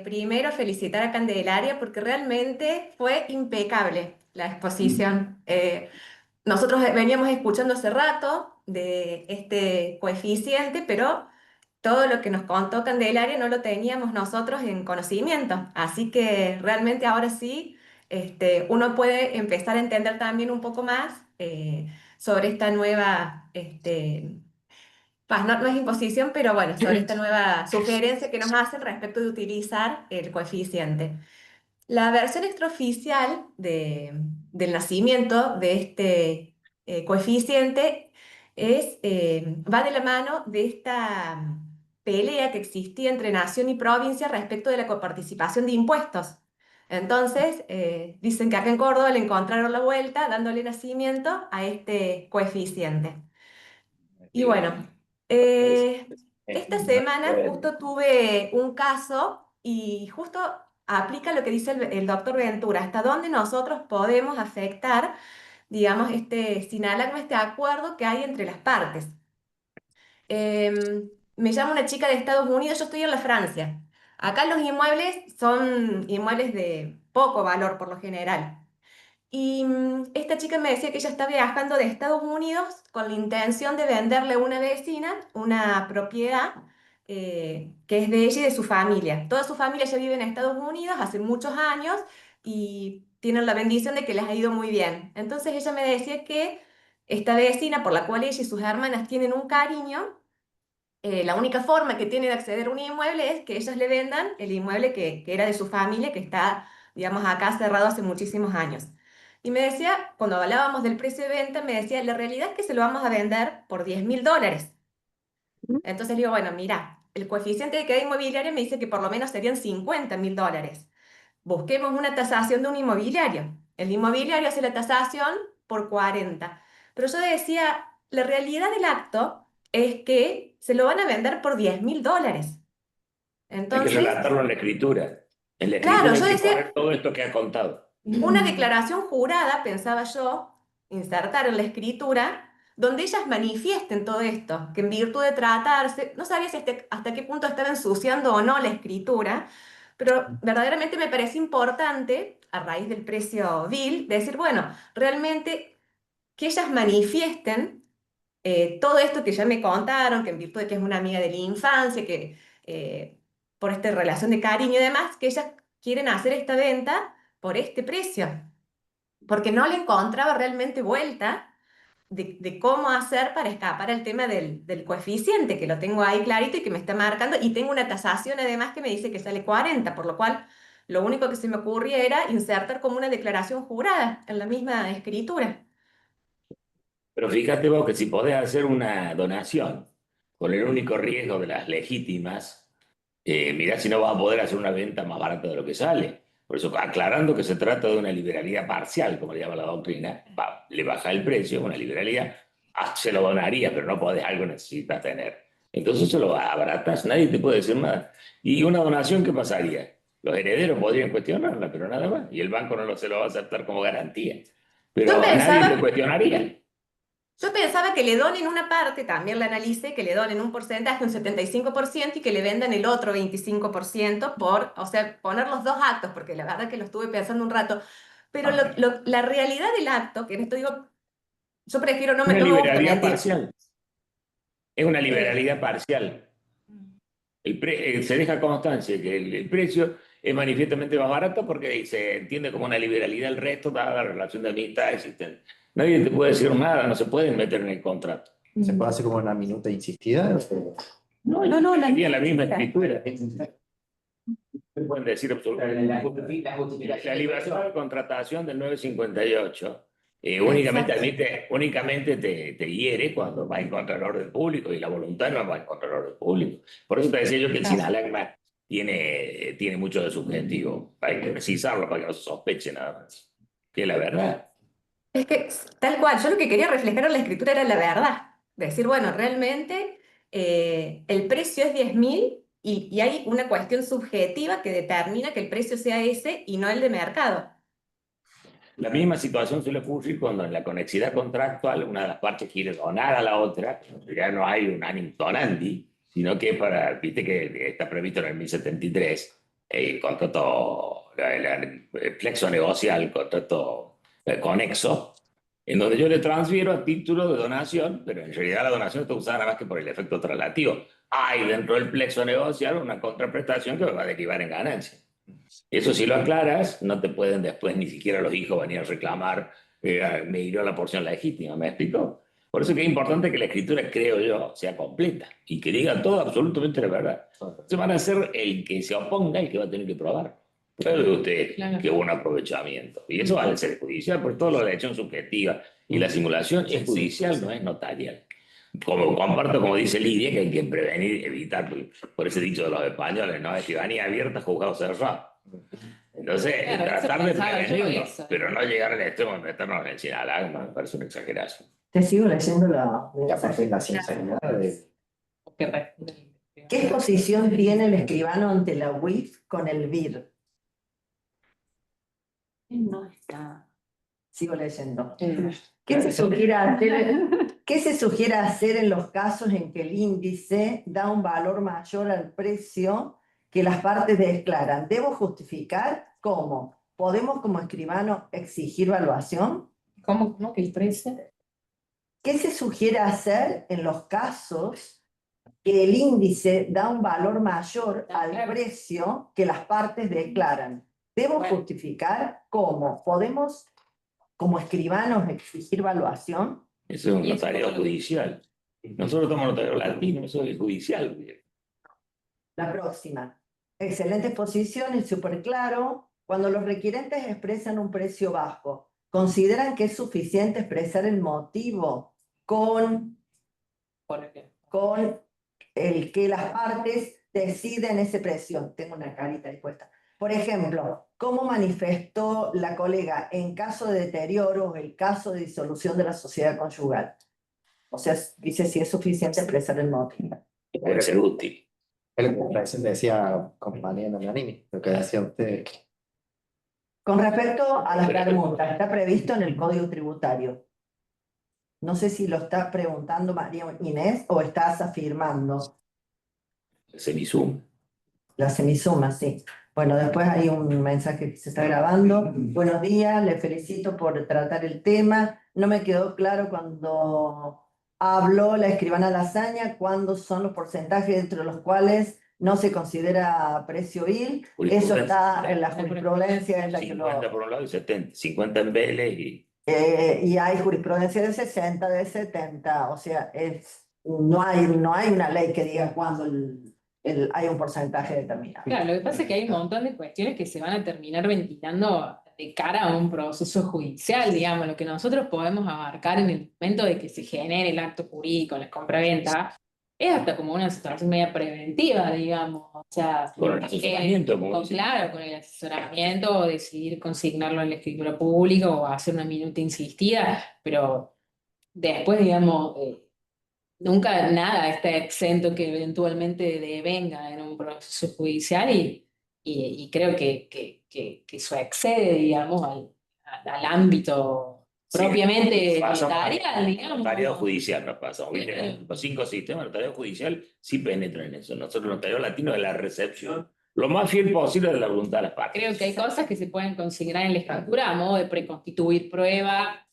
Primero felicitar a Candelaria porque realmente fue impecable la exposición. Nosotros veníamos escuchando hace rato de este coeficiente, pero todo lo que nos contó Candelaria no lo teníamos nosotros en conocimiento. Así que realmente ahora sí, uno puede empezar a entender también un poco más sobre esta nueva, no es imposición, pero bueno, sobre esta nueva sugerencia que nos hacen respecto de utilizar el coeficiente. La versión extraoficial del nacimiento de este coeficiente va de la mano de esta pelea que existía entre nación y provincia respecto de la coparticipación de impuestos. Entonces, dicen que acá en Córdoba le encontraron la vuelta dándole nacimiento a este coeficiente. Y bueno, esta semana justo tuve un caso y justo aplica lo que dice el doctor Ventura, hasta dónde nosotros podemos afectar, digamos, este sinalagma, este acuerdo que hay entre las partes. Me llama una chica de Estados Unidos, yo estoy en la Francia. Acá los inmuebles son inmuebles de poco valor por lo general. Y esta chica me decía que ella está viajando de Estados Unidos con la intención de venderle a una vecina una propiedad que es de ella y de su familia. Toda su familia ya vive en Estados Unidos hace muchos años y tienen la bendición de que les ha ido muy bien. Entonces ella me decía que esta vecina por la cual ella y sus hermanas tienen un cariño, la única forma que tiene de acceder a un inmueble es que ellas le vendan el inmueble que era de su familia, que está, digamos, acá cerrado hace muchísimos años. Y me decía, cuando hablábamos del precio de venta, me decía, la realidad es que se lo vamos a vender por $10.000. Entonces le digo, bueno, mira, el coeficiente de caída inmobiliaria me dice que por lo menos serían $50.000. Busquemos una tasación de un inmobiliario. El inmobiliario hace la tasación por 40. Pero yo decía, la realidad del acto es que se lo van a vender por $10.000. Hay que Entonces, relatarlo en la escritura. En la claro, escritura yo hay que decía, poner todo esto que ha contado. una declaración jurada, pensaba yo, insertar en la escritura, donde ellas manifiesten todo esto, que en virtud de tratarse, no sabía si hasta qué punto estaba ensuciando o no la escritura, pero verdaderamente me parece importante, a raíz del precio vil, decir, bueno, realmente que ellas manifiesten todo esto que ya me contaron, que en virtud de que es una amiga de la infancia, que por esta relación de cariño y demás, que ellas quieren hacer esta venta por este precio, porque no le encontraba realmente vuelta de cómo hacer para escapar al tema del coeficiente, que lo tengo ahí clarito y que me está marcando, y tengo una tasación además que me dice que sale 40, por lo cual lo único que se me ocurría era insertar como una declaración jurada en la misma escritura. Pero fíjate vos que si podés hacer una donación con el único riesgo de las legítimas, mirá si no vas a poder hacer una venta más barata de lo que sale. Por eso, aclarando que se trata de una liberalidad parcial, como le llama la doctrina, le baja el precio, una liberalidad, se lo donaría, pero no podés, algo necesitas tener. Entonces se lo abaratas, nadie te puede decir nada. ¿Y una donación qué pasaría? Los herederos podrían cuestionarla, pero nada más. Y el banco no se lo va a aceptar como garantía. Pero Yo nadie pensaba, te cuestionaría. yo pensaba que le donen una parte, también la analicé, que le donen un porcentaje, un 75%, y que le vendan el otro 25% o sea, poner los dos actos, porque la verdad que lo estuve pensando un rato. Pero la realidad del acto, que en esto digo, yo prefiero, no Una me gusta liberalidad mentir. parcial. Es una Eh, liberalidad parcial. Se deja constancia que el precio es manifiestamente más barato porque se entiende como una liberalidad el resto, dada la relación de amistad existente. Nadie te puede decir nada, no se pueden meter en el contrato. ¿Se puede hacer como una minuta insistida? No, Sería la misma escritura. No pueden decir absolutamente La nada. justificación. La liberación de contratación del 958 únicamente te hiere cuando va en contra del orden público y la voluntad no va en contra del orden público. Por eso te decía yo que el sinalagma tiene mucho de subjetivo. Hay que precisarlo para que no se sospeche nada más. Que es la verdad. Es que tal cual, yo lo que quería reflejar en la escritura era la verdad. Decir, bueno, realmente el precio es 10.000 y hay una cuestión subjetiva que determina que el precio sea ese y no el de mercado. La misma situación suele ocurrir cuando en la conexidad contractual una de las partes quiere donar a la otra, ya no hay un anim donandi, sino que viste que está previsto en el 1073, el contrato, el plexo negocial, el contrato conexo, en donde yo le transfiero a título de donación, pero en realidad la donación está usada nada más que por el efecto traslativo. Hay dentro del plexo negocial una contraprestación que me va a derivar en ganancia. Eso si lo aclaras, no te pueden después ni siquiera los hijos venir a reclamar, me hirió la porción legítima, ¿me explico? Por eso que es importante que la escritura, creo yo, sea completa y que diga todo absolutamente la verdad. Se van a ser el que se oponga el que va a tener que probar. Pero usted Claro. que hubo un aprovechamiento. Y eso vale ser judicial, porque todo lo de la elección subjetiva y la simulación es judicial, no es notarial. Como comparto, como dice Lidia, que hay que prevenir, evitar, por ese dicho de los españoles, ¿no? Escribanía abierta, juzgado cerrado. Entonces, Claro, eso tratar de pensaba yo, prevenirlo, eso. pero no llegar al extremo de meternos en el sinalagma, me parece una exageración. Te sigo leyendo la Y aparte de la sinceridad de... Que responde. ¿Qué exposición tiene el escribano ante la UIF con el BIR? No está. Sigo leyendo. ¿Qué se sugiere hacer en los casos en que el índice da un valor mayor al precio que las partes declaran? ¿Debo justificar cómo? ¿Podemos como escribano exigir valuación? ¿Cómo que el precio? ¿Qué se sugiere hacer en los casos que el índice da un valor mayor al Claro. precio que las partes declaran? ¿Debo Bueno. justificar cómo? ¿Podemos como escribanos exigir valuación? Eso es un Y eso notariado como lo- judicial. Nosotros estamos notariado latino, eso es judicial. La próxima. Excelente exposición y súper claro. Cuando los requirentes expresan un precio bajo, ¿consideran que es suficiente expresar el motivo con el que las partes deciden ese precio? Tengo una carita dispuesta. Por ejemplo, ¿cómo manifestó la colega en caso de deterioro o el caso de disolución de la sociedad conyugal? O sea, dice si es suficiente expresar el motivo. Puede ser útil. Él recién decía compañía no me anime, lo que decía usted. Con respecto a las permutas, está previsto en el Código Tributario. No sé si lo está preguntando María Inés o estás afirmando. Semisum. La semisuma, sí. Bueno, después hay un mensaje que se está grabando. Buenos días, les felicito por tratar el tema. No me quedó claro cuando habló la escribana Lasaña cuándo son los porcentajes entre los cuales no se considera precio vil. Eso está en la jurisprudencia, en la que 50 por un lado y 70. 50 en Vélez y y hay jurisprudencia de 60, de 70, o sea, no hay una ley que diga cuándo hay un porcentaje determinado. Claro, lo que pasa es que hay un montón de cuestiones que se van a terminar ventilando de cara a un proceso judicial, digamos, lo que nosotros podemos abarcar en el momento de que se genere el acto jurídico, la compraventa, es hasta como una situación media preventiva, digamos, o sea, con el asesoramiento, como dice. claro, con el asesoramiento, o decidir consignarlo en la escritura pública o hacer una minuta insistida, pero después, digamos, nunca nada está exento que eventualmente devenga en un proceso judicial y creo que eso excede, digamos, al ámbito propiamente notarial, digamos. Notariado judicial nos pasa. Los 5 sistemas, el notariado judicial sí penetran en eso. Nosotros, el notariado latino, es la recepción lo más fiel posible de la voluntad de las partes. Creo que hay cosas que se pueden consignar en la escritura a modo de preconstituir prueba,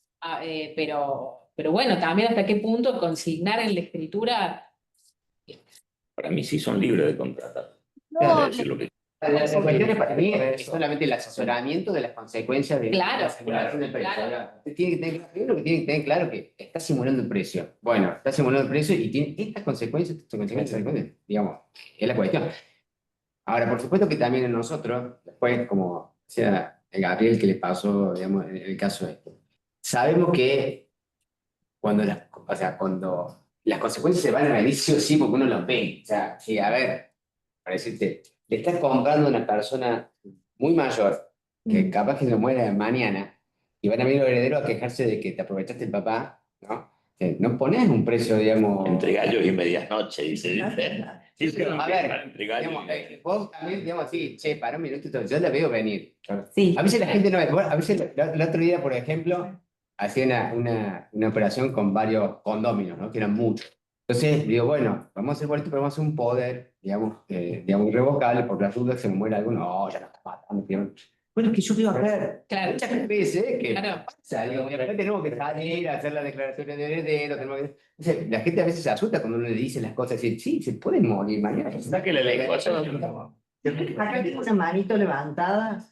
pero bueno, también hasta qué punto consignar en la escritura Para mí sí son libres de contratar. Claro, De decir lo que La cuestión es para mí es solamente el asesoramiento de las consecuencias de Claro, la simulación del precio. claro. Ahora, usted tiene que tener, primero que tiene que tener claro que está simulando el precio. Bueno, está simulando el precio y tiene estas consecuencias, digamos, es la cuestión. Ahora, por supuesto que también en nosotros, después, como decía el Gabriel que le pasó, digamos, en el caso este, sabemos que cuando las consecuencias se van a venir sí o sí porque uno los ve. O sea, sí, a ver, para decirte, le estás comprando a una persona muy mayor que capaz que se muera mañana y van a venir los herederos a quejarse de que te aprovechaste el papá, ¿no? No pones un precio, digamos. entre gallos y medianoche, dice. ¿Viste? Sí, sí, A ver, entre gallos y digamos, medianoche. vos también, digamos así, che, para un minuto, yo la veo venir. Sí. A veces la gente no ve. Bueno, a veces el otro día, por ejemplo, hacía una operación con varios condóminos, ¿no? Que eran muchos. Entonces, digo, bueno, vamos a hacer por esto, pero vamos a hacer un poder, digamos, irrevocable, por las dudas se me muere alguno. No, ya no está matando. Bueno, es que yo veo acá Claro. muchas veces que Claro. pasa, digo, y acá tenemos que salir a hacer las declaraciones de heredero. Entonces, la gente a veces se asusta cuando uno le dice las cosas y dice, sí, se pueden morir mañana. Sáquele la ecuación. Acá tengo una manito levantada.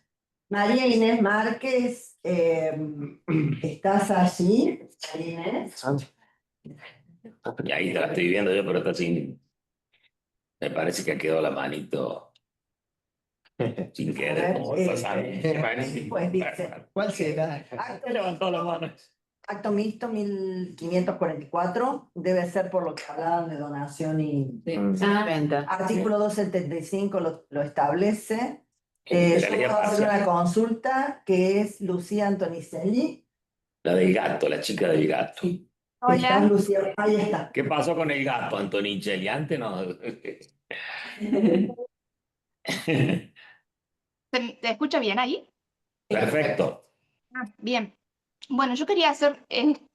María Inés Márquez, ¿estás allí? María Inés. Y ahí te la estoy viendo yo, pero está sin. Me parece que ha quedado la manito sin A querer, ver, como pasar. pues dice, ¿Cuál será? Levantó la mano. acto mixto 1544, debe ser por lo que hablaban de donación y Ah, artículo 275 lo establece. La Yo ley puedo hacer parcial. una consulta que es Lucía Antonicelli. La del gato, la chica del gato. ¿Está Lucía? Ahí está. ¿Qué pasó con el gato, Antonicelli? Antes no. ¿Te escucha bien ahí? Perfecto. Ah, bien. Bueno, yo quería hacer,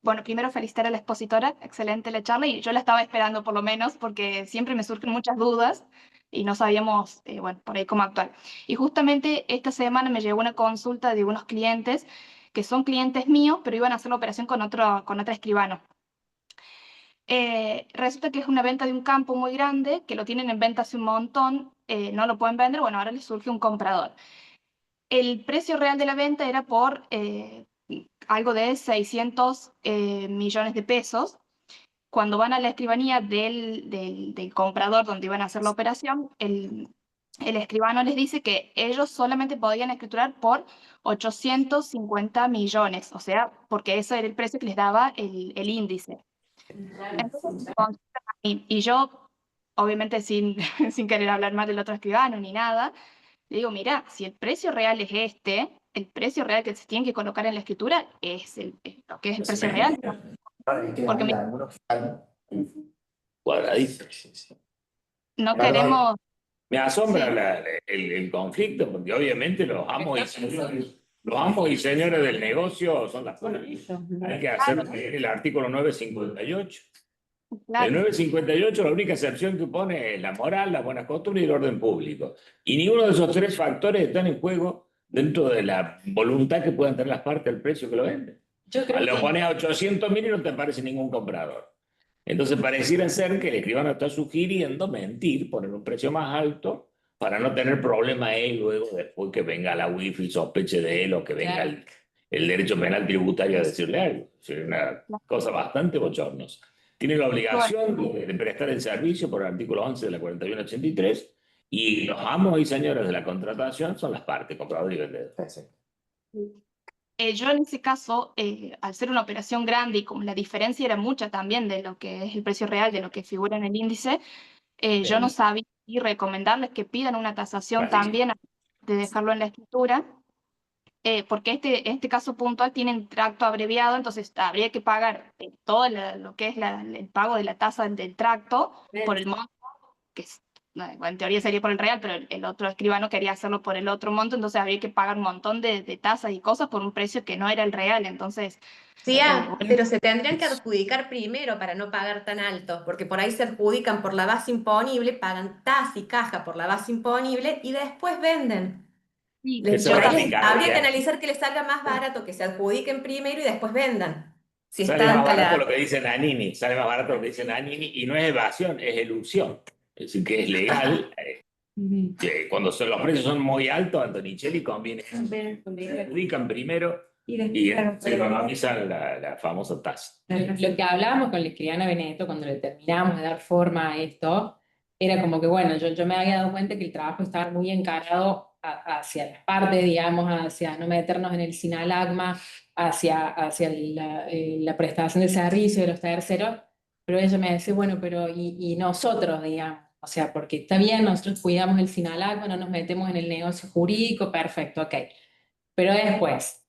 bueno, primero felicitar a la expositora, excelente la charla, y yo la estaba esperando por lo menos, porque siempre me surgen muchas dudas y no sabíamos, bueno, por ahí cómo actuar. Y justamente esta semana me llegó una consulta de unos clientes que son clientes míos, pero iban a hacer la operación con otro escribano. Resulta que es una venta de un campo muy grande, que lo tienen en venta hace un montón, no lo pueden vender, bueno, ahora les surge un comprador. El precio real de la venta era por algo de 600 millones de pesos. Cuando van a la escribanía del comprador donde iban a hacer la operación, el escribano les dice que ellos solamente podían escriturar por 850 millones, o sea, porque ese era el precio que les daba el índice. Entonces, y yo, obviamente sin querer hablar mal del otro escribano ni nada, le digo, mira, si el precio real es este, el precio real que se tiene que colocar en la escritura es lo que es el precio real. Porque Cuadradito. no queremos... Me asombra Sí. el conflicto, porque obviamente los amos y señores del negocio son las cosas. Hay que hacer el artículo 958. El Claro. 958, la única excepción que pone es la moral, las buenas costumbres y el orden público. Y ninguno de esos tres factores están en juego dentro de la voluntad que puedan tener las partes del precio que lo venden. yo creo Lo que pones a 800.000 y no te aparece ningún comprador. Entonces pareciera ser que el escribano está sugiriendo mentir, poner un precio más alto para no tener problema él luego después que venga la wifi y sospeche de él o que venga Claro. el derecho penal tributario a decirle algo. Es una cosa bastante bochornosa. Tiene la obligación de prestar el servicio por el artículo 11 de la 4183 y los amos y señores de la contratación son las partes, comprador y vendedor. Yo en ese caso, al ser una operación grande y como la diferencia era mucha también de lo que es el precio real, de lo que figura en el índice, yo no sabía y recomendarles que pidan una tasación también de dejarlo en la escritura, porque este caso puntual tiene un tracto abreviado, entonces habría que pagar todo lo que es el pago de la tasa del tracto por el monto, que bueno, en teoría sería por el real, pero el otro escribano quería hacerlo por el otro monto, entonces había que pagar un montón de tasas y cosas por un precio que no era el real, entonces... Sí, bueno, pero se tendrían que adjudicar primero para no pagar tan alto, porque por ahí se adjudican por la base imponible, pagan tasa y caja por la base imponible y después venden. sí, Eso yo es también- práctica. Habría que analizar que les salga más barato que se adjudiquen primero y después vendan. Si Sale está más barato la... lo que dice Nanini, sale más barato lo que dice Nanini y no es evasión, es elusión. Es decir, que es legal. Que cuando los precios son muy altos, Antonichelli conviene. Adjudican primero y se economizan la famosa tasa. Lo que hablábamos con la escribana Benedetto cuando le terminamos de dar forma a esto, era como que, bueno, yo me había dado cuenta que el trabajo estaba muy encarado hacia las partes, digamos, hacia no meternos en el sinalagma, hacia la prestación de servicio de los terceros, pero ella me decía, bueno, pero y nosotros, digamos, o sea, porque está bien, nosotros cuidamos el sinalagma, no nos metemos en el negocio jurídico, perfecto, ok. Pero después,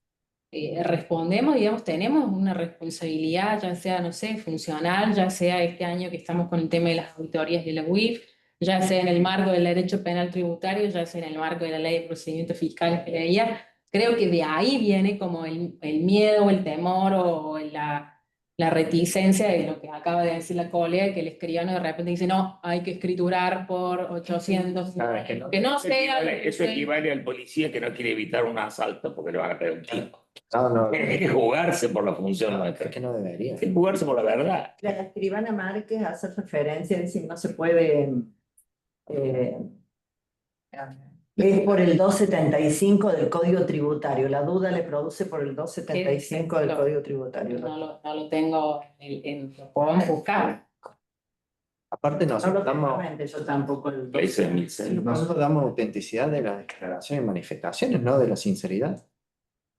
respondemos, digamos, tenemos una responsabilidad, ya sea, no sé, funcional, ya sea este año que estamos con el tema de las auditorías de la UIF, ya sea en el marco del derecho penal tributario, ya sea en el marco de la ley de procedimientos fiscales que leía. Creo que de ahí viene como el miedo o el temor o la reticencia de lo que acaba de decir la colega, que el escribano de repente dice, no, hay que escriturar por 800, Nada, es que no sea... eso equivale al policía que no quiere evitar un asalto porque le van a pegar un tiro. No, Hay que jugarse por la función es nuestra. que no debería. Hay que jugarse por la verdad. La escribana Márquez hace referencia, dice, no se puede, es por el 275 del Código Tributario. La duda le produce por el 275 del Código Tributario. No lo tengo lo podemos buscar. Aparte No nosotros lo damos, tengo, yo tampoco. Ley 6.006. nosotros damos autenticidad de las declaraciones y manifestaciones, no de la sinceridad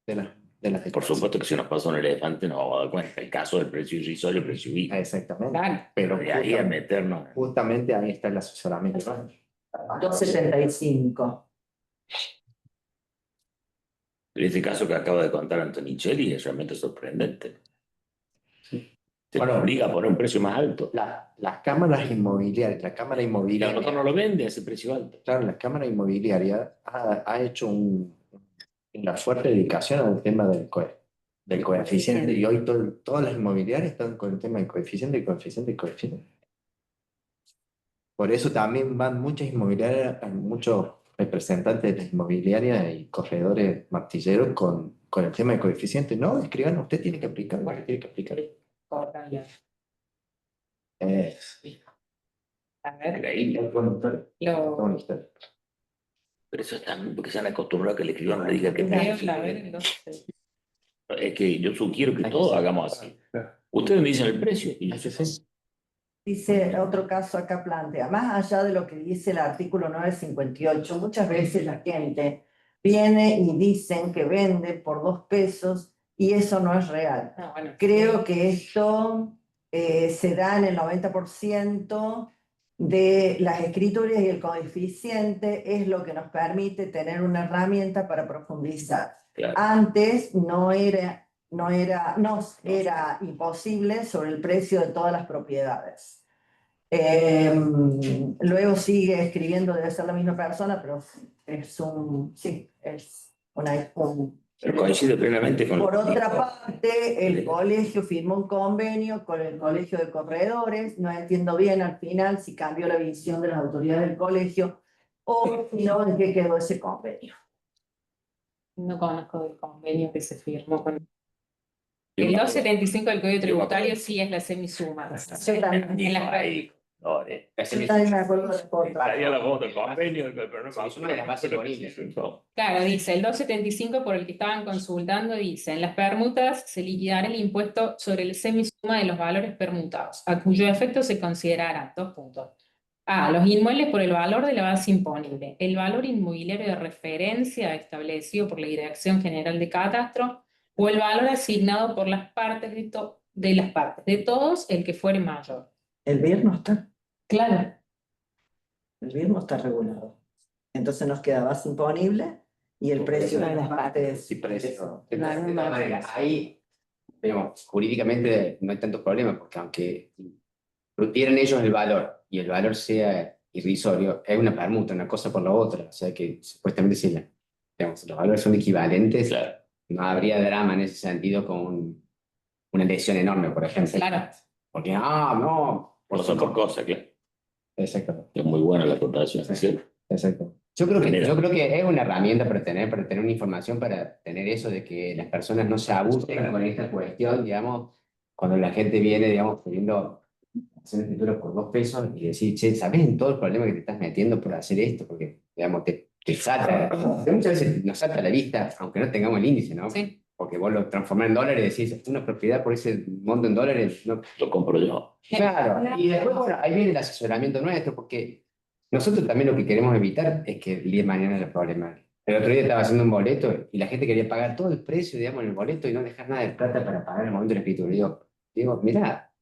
de las Por declaraciones. supuesto que si nos pasa un elefante nos vamos a dar cuenta. El caso del precio irrisorio, el precio vivo. Exactamente. Claro. Pero De ahí a meternos. justamente ahí está el asesoramiento. 275. Este caso que acaba de contar Antonichelli es realmente sorprendente. Te Bueno, obliga a poner un precio más alto. Las cámaras inmobiliarias, la cámara Y a inmobiliaria, nosotros no lo vende a ese precio alto. claro, la cámara inmobiliaria ha hecho una fuerte dedicación al tema del coeficiente y hoy todas las inmobiliarias están con el tema del coeficiente y coeficiente y coeficiente. Por eso también van muchas inmobiliarias, muchos representantes de las inmobiliarias y corredores martilleros con el tema del coeficiente. No, escriban, usted tiene que aplicar, bueno, tiene que aplicar. A ver, Increíble. Pero eso es también porque se han acostumbrado a que el escribano le diga que a ver, entonces. es que yo sugiero que todos hagamos así. Ustedes me dicen el precio y yo sé. Dice otro caso acá plantea, más allá de lo que dice el artículo 958, muchas veces la gente viene y dicen que vende por 2 pesos y eso no es real. Ah, bueno, Creo que esto se da en el 90% de las escrituras y el coeficiente es lo que nos permite tener una herramienta para profundizar. Claro. Antes no era imposible sobre el precio de todas las propiedades. Luego sigue escribiendo, debe ser la misma persona, pero es Pero coincide plenamente con Por lo que otra dijo. parte, el colegio firmó un convenio con el colegio de corredores. No entiendo bien al final si cambió la visión de las autoridades del colegio o si no, en qué quedó ese convenio. no conozco el convenio que se firmó con... El 275 del Código Tributario sí es la semisuma. Yo también. En las Ahí, no, Yo también me acuerdo de foto. estaría la foto del convenio, pero no Es una de las bases disponibles. Claro, dice, el 275 por el que estaban consultando, dice, en las permutas se liquidará el impuesto sobre el semisuma de los valores permutados, a cuyo efecto se considerarán, 2 puntos. A, los inmuebles por el valor de la base imponible, el valor inmobiliario de referencia establecido por la Dirección General de Catastro, o el valor asignado por las partes de todos, el que fuere mayor. El BIR no está. Claro. El BIR no está regulado. Entonces nos queda base imponible y el precio de las partes. Sí, precio. De Claro, todas no, maneras, ahí, digamos, jurídicamente no hay tantos problemas, porque aunque tienen ellos el valor y el valor sea irrisorio, es una permuta, una cosa por la otra. O sea que supuestamente si digamos, los valores son equivalentes, Claro. no habría drama en ese sentido con una lesión enorme, por ejemplo. Claro. Porque, no. Cosa por cosa, claro. Exacto. Es muy buena la acotación, ¿sí? ¿Cierto? Exacto. Yo creo que es una herramienta para tener una información, para tener eso de que las personas no se abusen con esta cuestión, digamos, cuando la gente viene, digamos, pidiendo hacer escritura por 2 pesos y decir, che, ¿sabes en todo el problema que te estás metiendo por hacer esto? Porque, digamos, te salta, muchas veces nos salta a la vista, aunque no tengamos el índice, ¿no? Sí. Porque vos lo transformás en dólares y decís, una propiedad por ese monto en dólares, no. Lo compro yo. Claro, y después, bueno, ahí viene el asesoramiento nuestro, porque nosotros también lo que queremos evitar es que el día de mañana haya problemas. El otro día estaba haciendo un boleto y la gente quería pagar todo el precio, digamos, en el boleto y no dejar nada de plata para pagar en el momento del escritura. Digo, mira,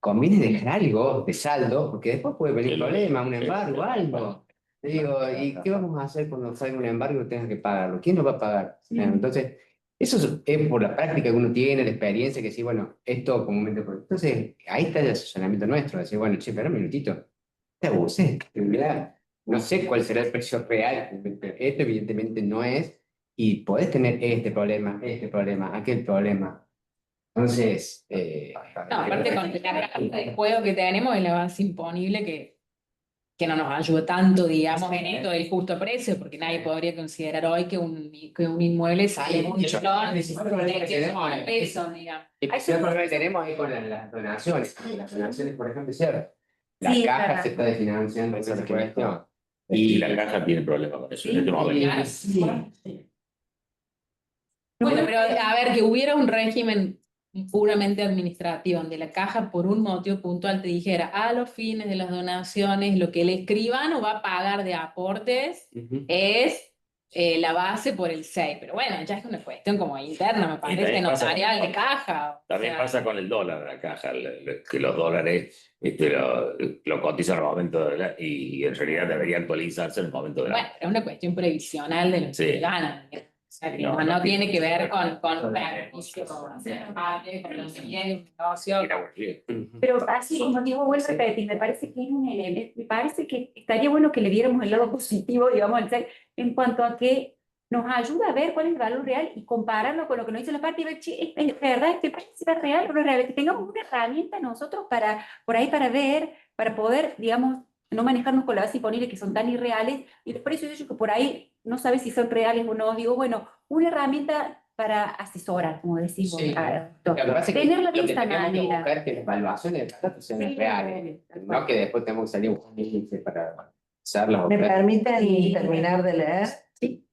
conviene dejar algo de saldo, porque después puede venir un problema, un embargo, algo. Digo, ¿y qué vamos a hacer cuando salga un embargo y tengas que pagarlo? ¿Quién lo va a pagar? Entonces, eso es por la práctica que uno tiene, la experiencia, que sí, bueno, esto comúnmente. Entonces, ahí está el asesoramiento nuestro, decir, bueno, che, espera un minutito, te abusé, mirá, no sé cuál será el precio real, pero esto evidentemente no es, y podés tener este problema, aquel problema. Entonces, No, aparte con la caja de juego que tenemos es la base imponible que no nos ayuda tanto, digamos, en esto del justo precio, porque nadie podría considerar hoy que un inmueble sale un millón de pesos, digamos. el principal problema que tenemos es con las donaciones. Las donaciones, por ejemplo, cierto. La Sí, es caja verdad. se está desfinanciando esa cuestión. Y la caja tiene problemas con eso. Sí, Yo no voy a- Bueno, pero a ver, que hubiera un régimen puramente administrativo, donde la caja por un motivo puntual te dijera a los fines de las donaciones, lo que el escribano va a pagar de aportes es la base por el 6. Pero bueno, ya es una cuestión como interna, me parece, también pasa- notarial de caja. También O sea, pasa con el dólar, la caja, que los dólares lo cotizan en el momento y en realidad debería actualizarse en el momento de bueno, la... es una cuestión previsional de lo que Sí. se gana. O sea, que no tiene que ver con beneficio, con los bienes, negocio. Pero así como digo, vuelvo a repetir, me parece que es un elemento, me parece que estaría bueno que le diéramos el lado positivo, digamos, en cuanto a que nos ayuda a ver cuál es el valor real y compararlo con lo que nos dice la parte y ver, che, ¿es verdad este precio es real o no es real? Que tengamos una herramienta nosotros para, por ahí para ver, para poder, digamos, no manejarnos con la base imponible que son tan irreales y los precios de ellos que por ahí no sabes si son reales o no. Digo, bueno, una herramienta para asesorar, como decís vos, Sí. doctor. Lo que pasa es que Tenerla de lo que esta tenemos que manera. buscar es que las evaluaciones de datos sean Sí, reales, tal no cual. que después tenemos que salir un índice para usarlos. ¿Me permiten Sí. terminar de leer? Sí.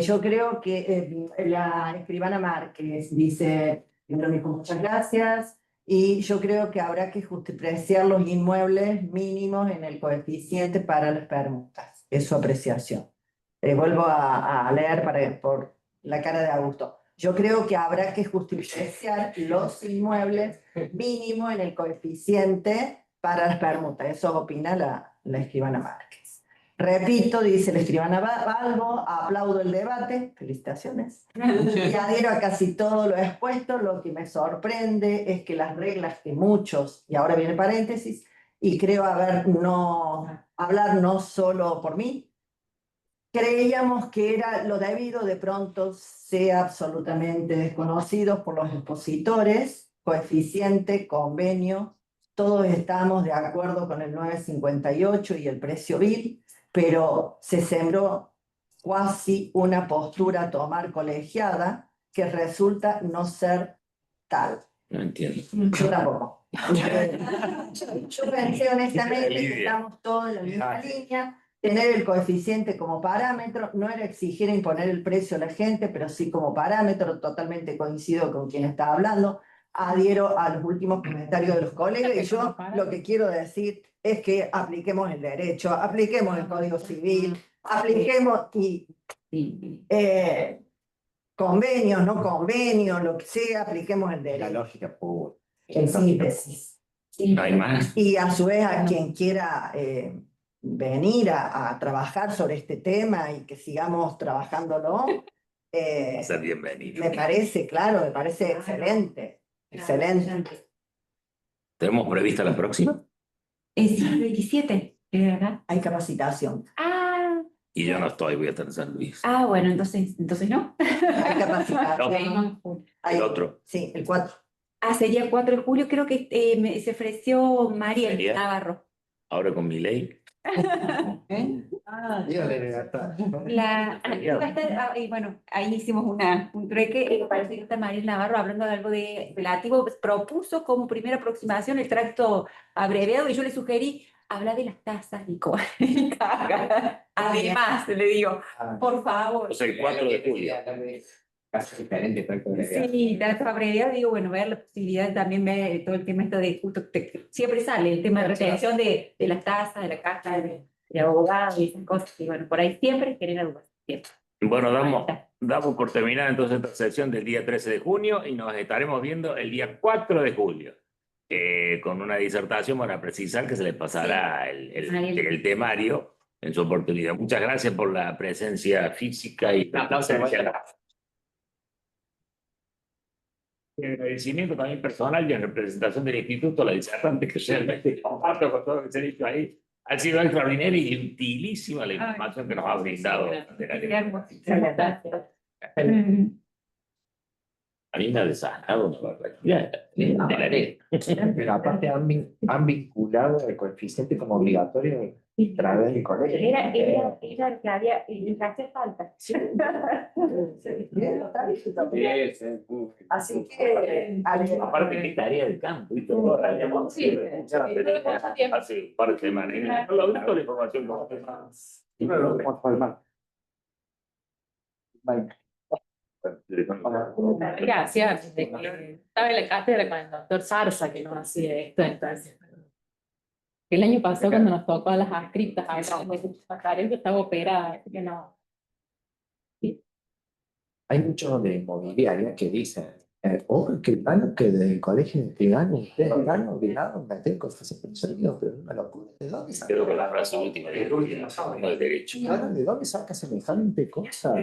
Yo creo que la escribana Márquez dice, primero me dijo muchas gracias, y yo creo que habrá que justipreciar los inmuebles mínimos en el coeficiente para las permutas. Es su apreciación. Vuelvo a leer por la cara de Augusto. Yo creo que habrá que justipreciar los inmuebles mínimos en el coeficiente para las permutas. Eso opina la escribana Márquez. Repito, dice la escribana Balbo, aplaudo el debate, felicitaciones, y adhiero a casi todo lo expuesto. Lo que me sorprende es que las reglas que muchos, y ahora viene paréntesis, y creo hablar no solo por mí, creíamos que era lo debido, de pronto sea absolutamente desconocido por los expositores, coeficiente, convenio, todos estamos de acuerdo con el 958 y el precio BIL, pero se sembró cuasi una postura a tomar colegiada que resulta no ser tal. No entiendo. Yo tampoco. Yo pensé honestamente que Lidia. estamos todos en la misma línea. Tener el coeficiente como parámetro no era exigir e imponer el precio a la gente, pero sí como parámetro. Totalmente coincido con quien está hablando. Adhiero a los últimos comentarios de los colegas y yo lo que quiero decir es que apliquemos el derecho, apliquemos el Código Civil, apliquemos convenios, no convenios, lo que sea, apliquemos el La derecho. lógica pura. En síntesis. No hay más. Y a su vez a quien quiera venir a trabajar sobre este tema y que sigamos trabajándolo, Ser bienvenido. me parece, claro, me parece excelente. Excelente. ¿Tenemos prevista la próxima? Es el 27, ¿verdad? Hay capacitación. Y yo no estoy, voy a estar en San Luis. Bueno, entonces no. Hay capacitación. Hay- El otro. Sí, el 4. Sería 4 de julio, creo que se ofreció Mariel Sería. Navarro. Ahora con mi ley. ¿Eh? Ah, Día de libertad. Va a estar, y bueno, ahí hicimos un trueque, parece que está Mariel Navarro hablando de algo de relativo, propuso como primera aproximación el tracto abreviado y yo le sugerí hablar de las tasas, Nico. Además, le digo, por favor. O sea, el 4 de julio. Casi diferente, Sí, tracto abreviado, digo, bueno, ver la posibilidad de también ver todo el tema esto de justo, siempre sale el tema de retención de las tasas, de la casa, de abogados y esas cosas, y bueno, por ahí siempre genera dudas, siempre. Bueno, Ahí está. damos por terminada entonces esta sesión del día 13 de junio y nos estaremos viendo el día 4 de julio. Con una disertación para precisar que se les pasará el temario en su oportunidad. Muchas gracias por la presencia física y la presencia. El agradecimiento también personal y en representación del instituto, la disertante que realmente comparto con todo lo que se ha dicho ahí. Ha sido extraordinaria y utilísima la información que nos ha brindado. A mí me ha desajado una barbaridad. Pero aparte han vinculado el coeficiente como obligatorio a través del colegio. Era el que había, el que hacía falta. Así que, Aparte, qué tarea de campo y todo. Sí, Hace par de semanas. No lo la información como No lo podemos formar. Gracias. Estaba en la cátedra con el doctor Zarza que nos hacía esto, entonces. El año pasado cuando nos tocó a las adscriptas, que estaba operada, así que no. Hay muchos de inmobiliaria que dicen, que plano que del colegio de escribano ustedes están obligados a meter cosas en sonido, pero es una locura. ¿De dónde sacan? Creo que la frase última de derecho. Claro, ¿de dónde saca semejante cosa?